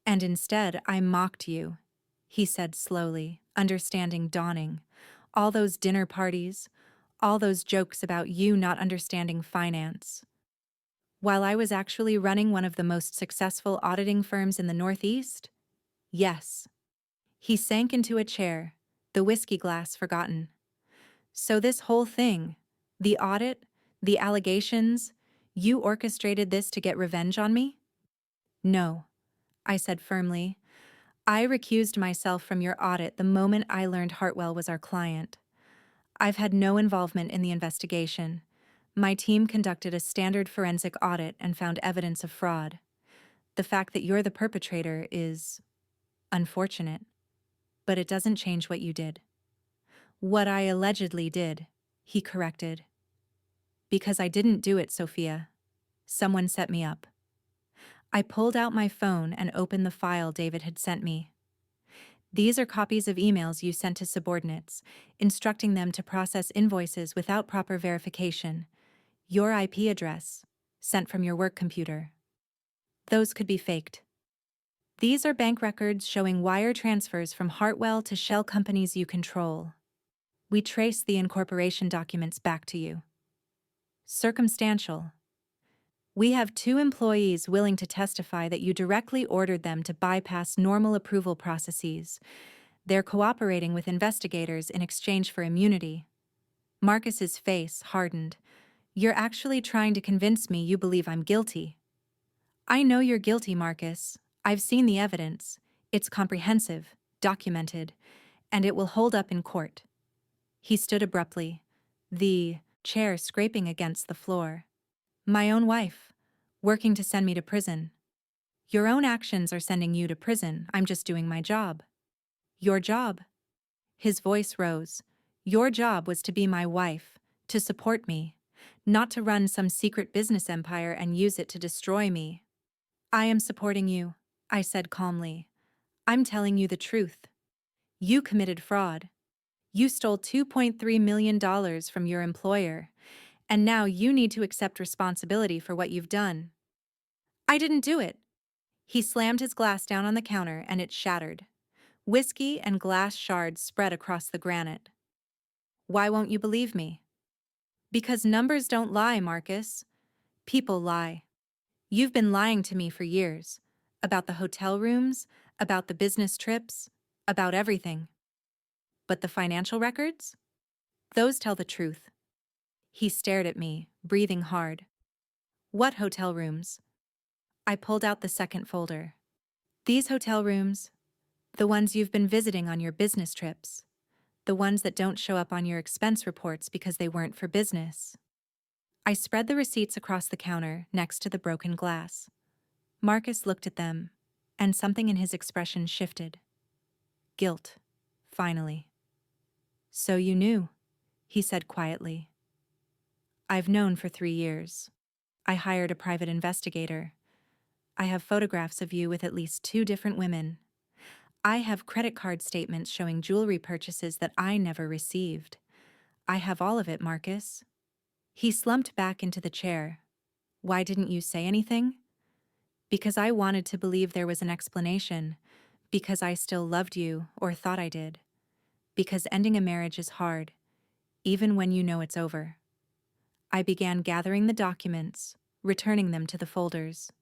And instead, I mocked you, he said slowly, understanding dawning. All those dinner parties, all those jokes about you not understanding finance. While I was actually running one of the most successful auditing firms in the Northeast? Yes. He sank into a chair, the whiskey glass forgotten. So this whole thing, the audit, the allegations, you orchestrated this to get revenge on me? No, I said firmly. I recused myself from your audit the moment I learned Hartwell was our client. I've had no involvement in the investigation. My team conducted a standard forensic audit and found evidence of fraud. The fact that you're the perpetrator is unfortunate, but it doesn't change what you did. What I allegedly did, he corrected. Because I didn't do it, Sophia. Someone set me up. I pulled out my phone and opened the file David had sent me. These are copies of emails you sent to subordinates, instructing them to process invoices without proper verification. Your IP address, sent from your work computer. Those could be faked. These are bank records showing wire transfers from Hartwell to shell companies you control. We traced the incorporation documents back to you. Circumstantial. We have 2 employees willing to testify that you directly ordered them to bypass normal approval processes. They're cooperating with investigators in exchange for immunity. Marcus's face hardened. You're actually trying to convince me you believe I'm guilty. I know you're guilty, Marcus. I've seen the evidence. It's comprehensive, documented, and it will hold up in court. He stood abruptly, the chair scraping against the floor. My own wife. Working to send me to prison. Your own actions are sending you to prison. I'm just doing my job. Your job? His voice rose. Your job was to be my wife, to support me, not to run some secret business empire and use it to destroy me. I am supporting you, I said calmly. I'm telling you the truth. You committed fraud. You stole $2.3 million from your employer, and now you need to accept responsibility for what you've done. I didn't do it. He slammed his glass down on the counter and it shattered. Whiskey and glass shards spread across the granite. Why won't you believe me? Because numbers don't lie, Marcus. People lie. You've been lying to me for years. About the hotel rooms, about the business trips, about everything. But the financial records? Those tell the truth. He stared at me, breathing hard. What hotel rooms? I pulled out the second folder. These hotel rooms, the ones you've been visiting on your business trips, the ones that don't show up on your expense reports because they weren't for business. I spread the receipts across the counter next to the broken glass. Marcus looked at them, and something in his expression shifted. Guilt, finally. So you knew, he said quietly. I've known for 3 years. I hired a private investigator. I have photographs of you with at least 2 different women. I have credit card statements showing jewelry purchases that I never received. I have all of it, Marcus. He slumped back into the chair. Why didn't you say anything? Because I wanted to believe there was an explanation. Because I still loved you, or thought I did. Because ending a marriage is hard, even when you know it's over. I began gathering the documents, returning them to the folders.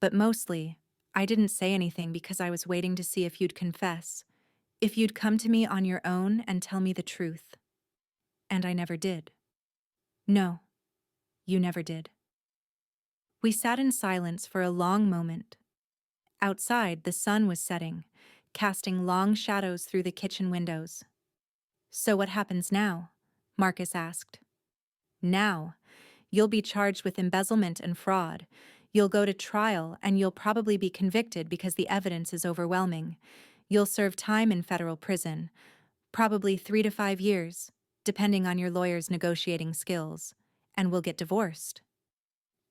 But mostly, I didn't say anything because I was waiting to see if you'd confess, if you'd come to me on your own and tell me the truth. And I never did. No, you never did. We sat in silence for a long moment. Outside, the sun was setting, casting long shadows through the kitchen windows. So what happens now? Marcus asked. Now, you'll be charged with embezzlement and fraud. You'll go to trial and you'll probably be convicted because the evidence is overwhelming. You'll serve time in federal prison, probably 3 to 5 years, depending on your lawyer's negotiating skills, and we'll get divorced.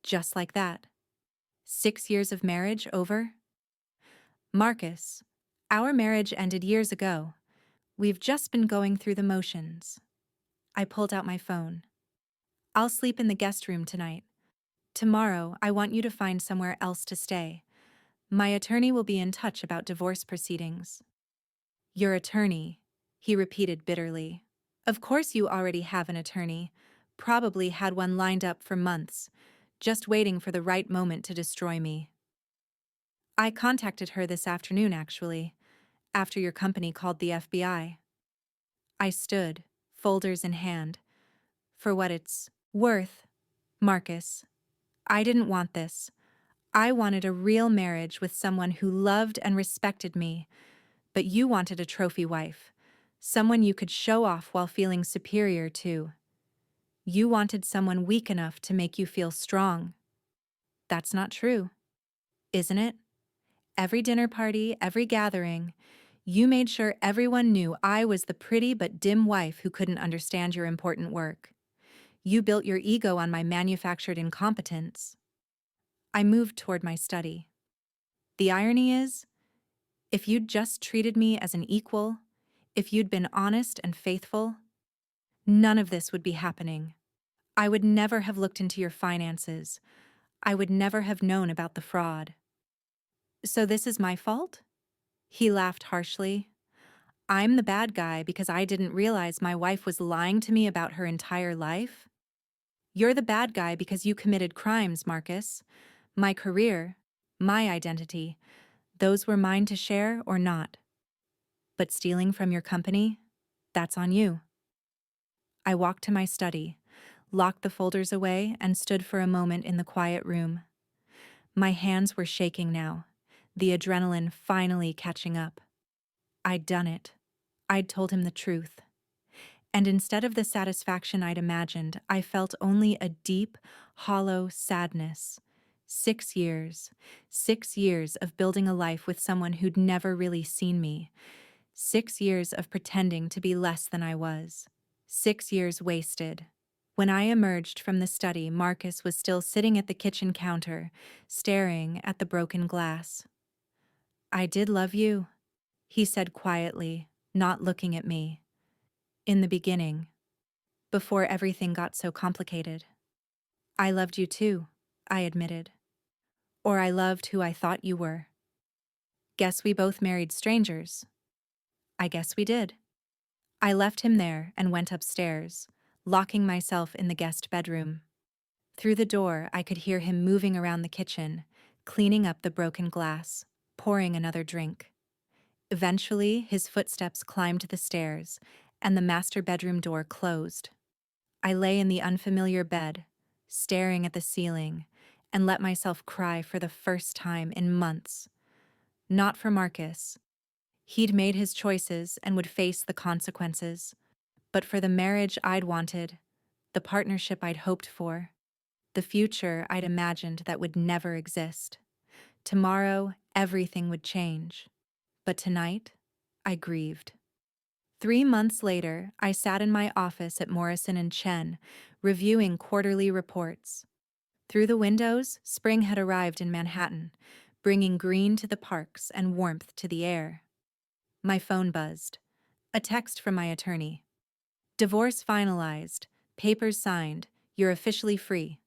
Just like that. 6 years of marriage over? Marcus, our marriage ended years ago. We've just been going through the motions. I pulled out my phone. I'll sleep in the guest room tonight. Tomorrow, I want you to find somewhere else to stay. My attorney will be in touch about divorce proceedings. Your attorney, he repeated bitterly. Of course you already have an attorney. Probably had one lined up for months, just waiting for the right moment to destroy me. I contacted her this afternoon, actually, after your company called the FBI. I stood, folders in hand. For what it's worth, Marcus, I didn't want this. I wanted a real marriage with someone who loved and respected me, but you wanted a trophy wife, someone you could show off while feeling superior to. You wanted someone weak enough to make you feel strong. That's not true, isn't it? Every dinner party, every gathering, you made sure everyone knew I was the pretty but dim wife who couldn't understand your important work. You built your ego on my manufactured incompetence. I moved toward my study. The irony is, if you'd just treated me as an equal, if you'd been honest and faithful, none of this would be happening. I would never have looked into your finances. I would never have known about the fraud. So this is my fault? He laughed harshly. I'm the bad guy because I didn't realize my wife was lying to me about her entire life? You're the bad guy because you committed crimes, Marcus. My career, my identity, those were mine to share or not. But stealing from your company, that's on you. I walked to my study, locked the folders away, and stood for a moment in the quiet room. My hands were shaking now, the adrenaline finally catching up. I'd done it. I'd told him the truth. And instead of the satisfaction I'd imagined, I felt only a deep, hollow sadness. 6 years. 6 years of building a life with someone who'd never really seen me. 6 years of pretending to be less than I was. 6 years wasted. When I emerged from the study, Marcus was still sitting at the kitchen counter, staring at the broken glass. "I did love you," he said quietly, not looking at me. "In the beginning, before everything got so complicated." "I loved you too," I admitted. "Or I loved who I thought you were." "Guess we both married strangers." "I guess we did." I left him there and went upstairs, locking myself in the guest bedroom. Through the door, I could hear him moving around the kitchen, cleaning up the broken glass, pouring another drink. Eventually, his footsteps climbed the stairs, and the master bedroom door closed. I lay in the unfamiliar bed, staring at the ceiling, and let myself cry for the first time in months. Not for Marcus. He'd made his choices and would face the consequences. But for the marriage I'd wanted, the partnership I'd hoped for, the future I'd imagined that would never exist. Tomorrow, everything would change. But tonight, I grieved. 3 months later, I sat in my office at Morrison and Chen, reviewing quarterly reports. Through the windows, spring had arrived in Manhattan, bringing green to the parks and warmth to the air. My phone buzzed. A text from my attorney. "Divorce finalized. Papers signed. You're officially free."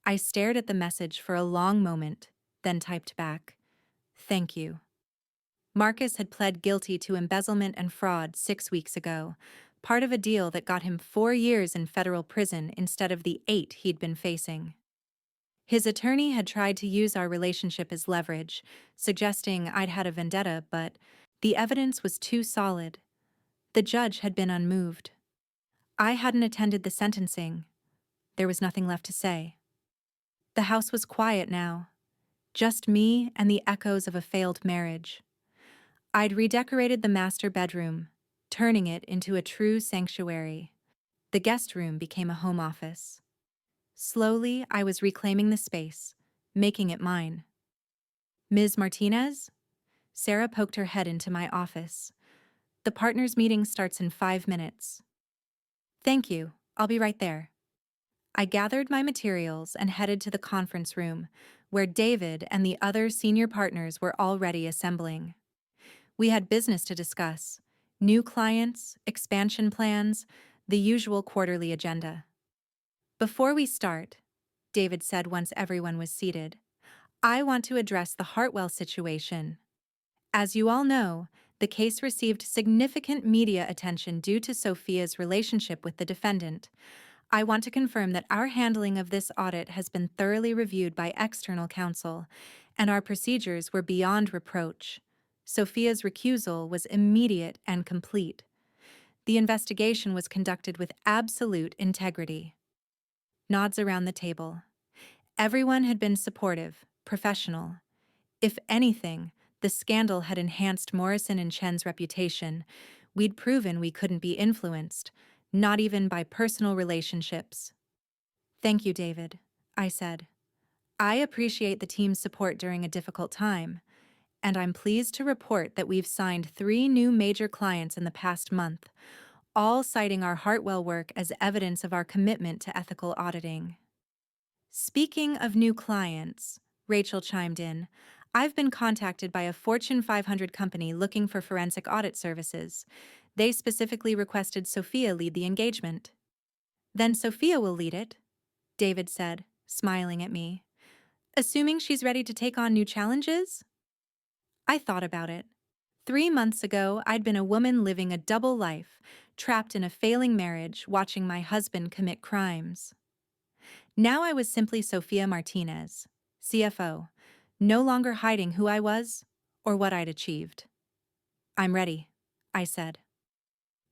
I stared at the message for a long moment, then typed back, "Thank you." Marcus had pled guilty to embezzlement and fraud 6 weeks ago, part of a deal that got him 4 years in federal prison instead of the 8 he'd been facing. His attorney had tried to use our relationship as leverage, suggesting I'd had a vendetta, but the evidence was too solid. The judge had been unmoved. I hadn't attended the sentencing. There was nothing left to say. The house was quiet now, just me and the echoes of a failed marriage. I'd redecorated the master bedroom, turning it into a true sanctuary. The guest room became a home office. Slowly, I was reclaiming the space, making it mine. "Ms. Martinez?" Sarah poked her head into my office. "The partners' meeting starts in 5 minutes." "Thank you. I'll be right there." I gathered my materials and headed to the conference room, where David and the other senior partners were already assembling. We had business to discuss: new clients, expansion plans, the usual quarterly agenda. "Before we start," David said once everyone was seated, "I want to address the Hartwell situation. As you all know, the case received significant media attention due to Sophia's relationship with the defendant. I want to confirm that our handling of this audit has been thoroughly reviewed by external counsel, and our procedures were beyond reproach. Sophia's recusal was immediate and complete. The investigation was conducted with absolute integrity." Nods around the table. Everyone had been supportive, professional. If anything, the scandal had enhanced Morrison and Chen's reputation. We'd proven we couldn't be influenced, not even by personal relationships. "Thank you, David," I said. "I appreciate the team's support during a difficult time, and I'm pleased to report that we've signed 3 new major clients in the past month, all citing our Hartwell work as evidence of our commitment to ethical auditing." "Speaking of new clients," Rachel chimed in, "I've been contacted by a Fortune 500 company looking for forensic audit services. They specifically requested Sophia lead the engagement." "Then Sophia will lead it," David said, smiling at me. "Assuming she's ready to take on new challenges?" I thought about it. 3 months ago, I'd been a woman living a double life, trapped in a failing marriage, watching my husband commit crimes. Now I was simply Sophia Martinez, CFO, no longer hiding who I was or what I'd achieved. "I'm ready," I said.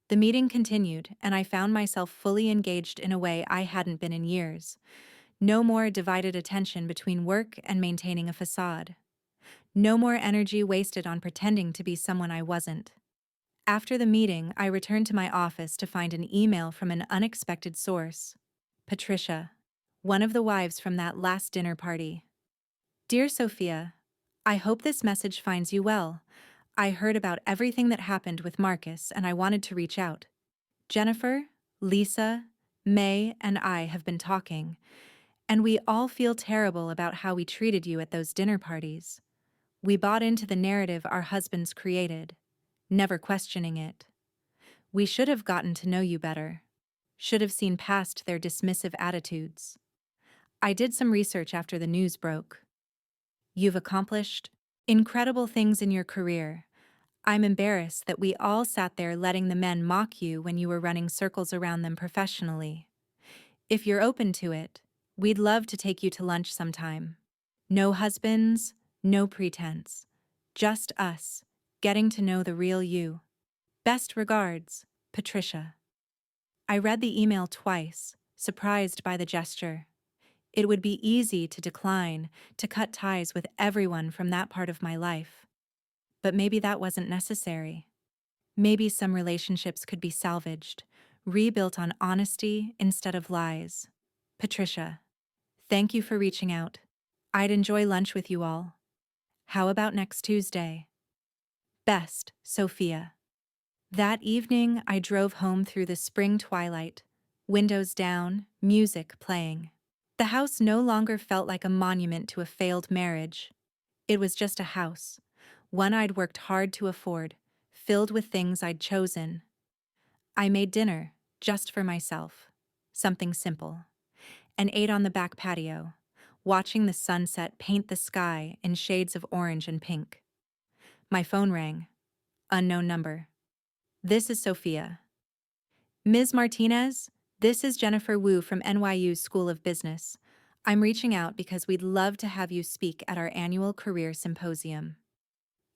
The meeting continued, and I found myself fully engaged in a way I hadn't been in years. No more divided attention between work and maintaining a facade. No more energy wasted on pretending to be someone I wasn't. After the meeting, I returned to my office to find an email from an unexpected source. Patricia, one of the wives from that last dinner party. Dear Sophia, I hope this message finds you well. I heard about everything that happened with Marcus and I wanted to reach out. Jennifer, Lisa, May, and I have been talking, and we all feel terrible about how we treated you at those dinner parties. We bought into the narrative our husbands created, never questioning it. We should have gotten to know you better, should have seen past their dismissive attitudes. I did some research after the news broke. You've accomplished incredible things in your career. I'm embarrassed that we all sat there letting the men mock you when you were running circles around them professionally. If you're open to it, we'd love to take you to lunch sometime. No husbands, no pretense. Just us, getting to know the real you. Best regards, Patricia. I read the email twice, surprised by the gesture. It would be easy to decline, to cut ties with everyone from that part of my life. But maybe that wasn't necessary. Maybe some relationships could be salvaged, rebuilt on honesty instead of lies. Patricia, thank you for reaching out. I'd enjoy lunch with you all. How about next Tuesday? Best, Sophia. That evening, I drove home through the spring twilight, windows down, music playing. The house no longer felt like a monument to a failed marriage. It was just a house, one I'd worked hard to afford, filled with things I'd chosen. I made dinner, just for myself, something simple, and ate on the back patio, watching the sunset paint the sky in shades of orange and pink. My phone rang. Unknown number. This is Sophia. Ms. Martinez, this is Jennifer Wu from NYU School of Business. I'm reaching out because we'd love to have you speak at our annual career symposium.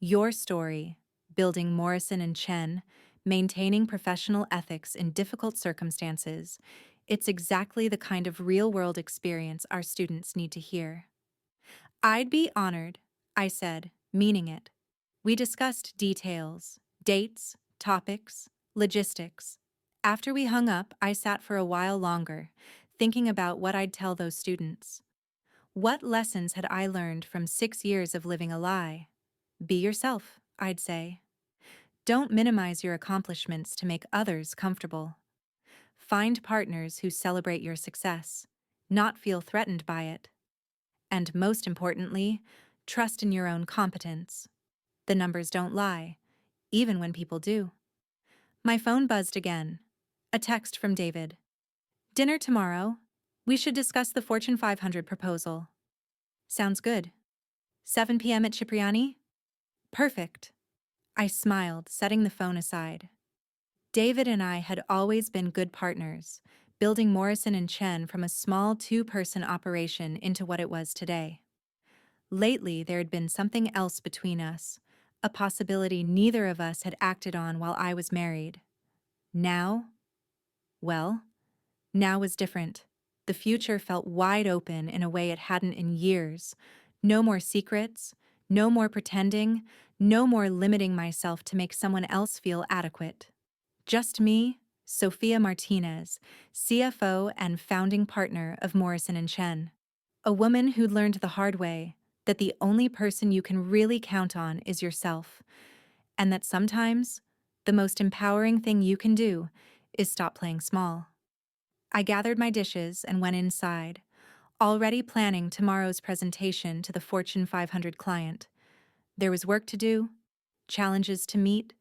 Your story, building Morrison and Chen, maintaining professional ethics in difficult circumstances, it's exactly the kind of real-world experience our students need to hear. I'd be honored, I said, meaning it. We discussed details, dates, topics, logistics. After we hung up, I sat for a while longer, thinking about what I'd tell those students. What lessons had I learned from 6 years of living a lie? Be yourself, I'd say. Don't minimize your accomplishments to make others comfortable. Find partners who celebrate your success, not feel threatened by it. And most importantly, trust in your own competence. The numbers don't lie, even when people do. My phone buzzed again. A text from David. Dinner tomorrow. We should discuss the Fortune 500 proposal. Sounds good. 7 p.m. at Cipriani? Perfect. I smiled, setting the phone aside. David and I had always been good partners, building Morrison and Chen from a small 2-person operation into what it was today. Lately, there had been something else between us, a possibility neither of us had acted on while I was married. Now? Well, now was different. The future felt wide open in a way it hadn't in years. No more secrets, no more pretending, no more limiting myself to make someone else feel adequate. Just me, Sophia Martinez, CFO and founding partner of Morrison and Chen. A woman who'd learned the hard way that the only person you can really count on is yourself, and that sometimes the most empowering thing you can do is stop playing small. I gathered my dishes and went inside, already planning tomorrow's presentation to the Fortune 500 client. There was work to do, challenges to meet,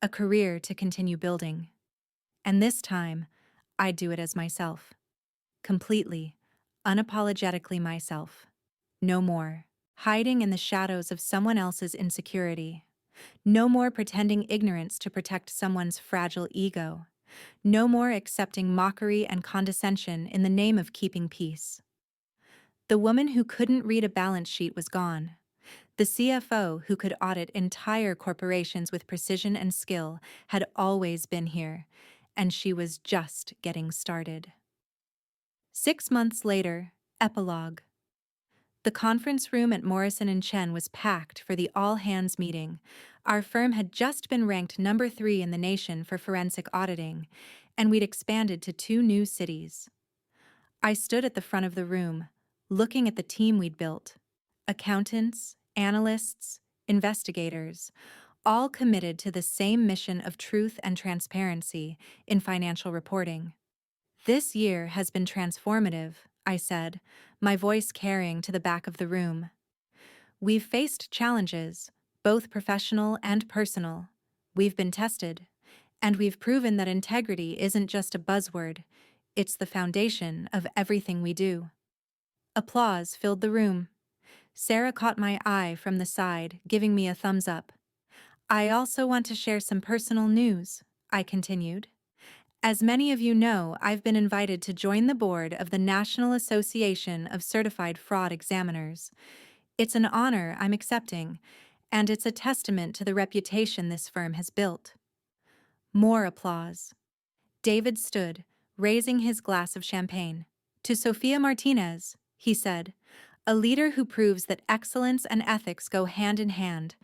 a career to continue building. And this time, I'd do it as myself. Completely, unapologetically myself. No more hiding in the shadows of someone else's insecurity. No more pretending ignorance to protect someone's fragile ego. No more accepting mockery and condescension in the name of keeping peace. The woman who couldn't read a balance sheet was gone. The CFO who could audit entire corporations with precision and skill had always been here, and she was just getting started. 6 months later, epilogue. The conference room at Morrison and Chen was packed for the all-hands meeting, Our firm had just been ranked number 3 in the nation for forensic auditing, and we'd expanded to 2 new cities. I stood at the front of the room, looking at the team we'd built. Accountants, analysts, investigators, all committed to the same mission of truth and transparency in financial reporting. This year has been transformative, I said, my voice carrying to the back of the room. We've faced challenges, both professional and personal. We've been tested, and we've proven that integrity isn't just a buzzword, it's the foundation of everything we do. Applause filled the room. Sarah caught my eye from the side, giving me a thumbs up. I also want to share some personal news, I continued. As many of you know, I've been invited to join the board of the National Association of Certified Fraud Examiners. It's an honor I'm accepting, and it's a testament to the reputation this firm has built. More applause. David stood, raising his glass of champagne. To Sophia Martinez, he said, a leader who proves that excellence and ethics go hand in hand,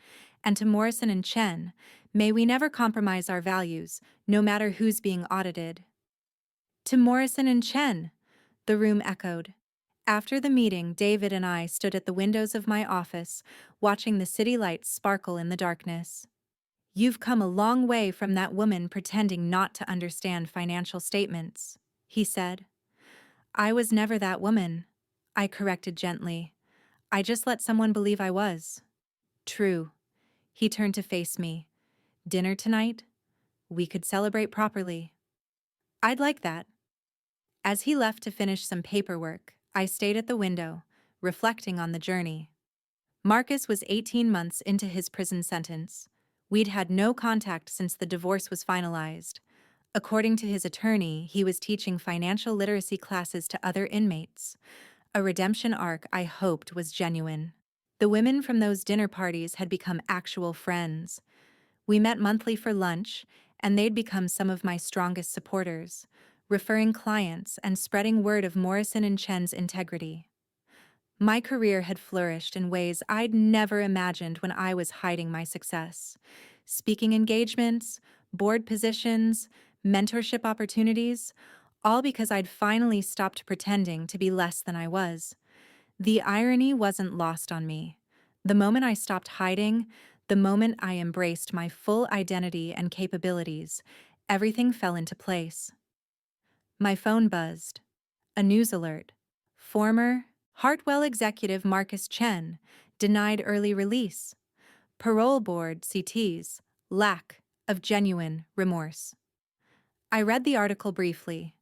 and to Morrison and Chen, may we never compromise our values, no matter who's being audited. To Morrison and Chen, the room echoed. After the meeting, David and I stood at the windows of my office, watching the city lights sparkle in the darkness. You've come a long way from that woman pretending not to understand financial statements, he said. I was never that woman, I corrected gently. I just let someone believe I was. True. He turned to face me. Dinner tonight? We could celebrate properly. I'd like that. As he left to finish some paperwork, I stayed at the window, reflecting on the journey. Marcus was 18 months into his prison sentence. We'd had no contact since the divorce was finalized. According to his attorney, he was teaching financial literacy classes to other inmates, a redemption arc I hoped was genuine. The women from those dinner parties had become actual friends. We met monthly for lunch, and they'd become some of my strongest supporters, referring clients and spreading word of Morrison and Chen's integrity. My career had flourished in ways I'd never imagined when I was hiding my success. Speaking engagements, board positions, mentorship opportunities, all because I'd finally stopped pretending to be less than I was. The irony wasn't lost on me. The moment I stopped hiding, the moment I embraced my full identity and capabilities, everything fell into place. My phone buzzed. A news alert. Former Hartwell executive Marcus Chen denied early release. Parole board CT's lack of genuine remorse. I read the article briefly.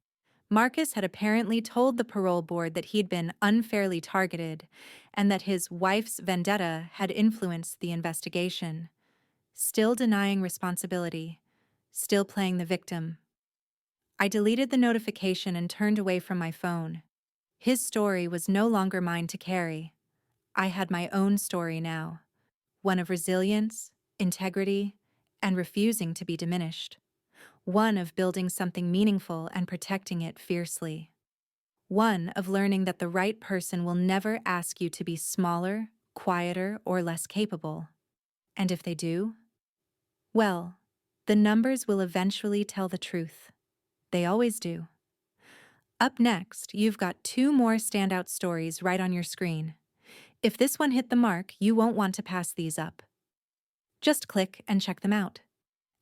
Marcus had apparently told the parole board that he'd been unfairly targeted and that his wife's vendetta had influenced the investigation. Still denying responsibility. Still playing the victim. I deleted the notification and turned away from my phone. His story was no longer mine to carry. I had my own story now. One of resilience, integrity, and refusing to be diminished. One of building something meaningful and protecting it fiercely. One of learning that the right person will never ask you to be smaller, quieter, or less capable. And if they do, well, the numbers will eventually tell the truth. They always do. Up next, you've got 2 more standout stories right on your screen. If this one hit the mark, you won't want to pass these up. Just click and check them out.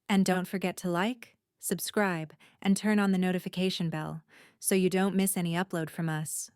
And don't forget to like, subscribe, and turn on the notification bell so you don't miss any upload from us.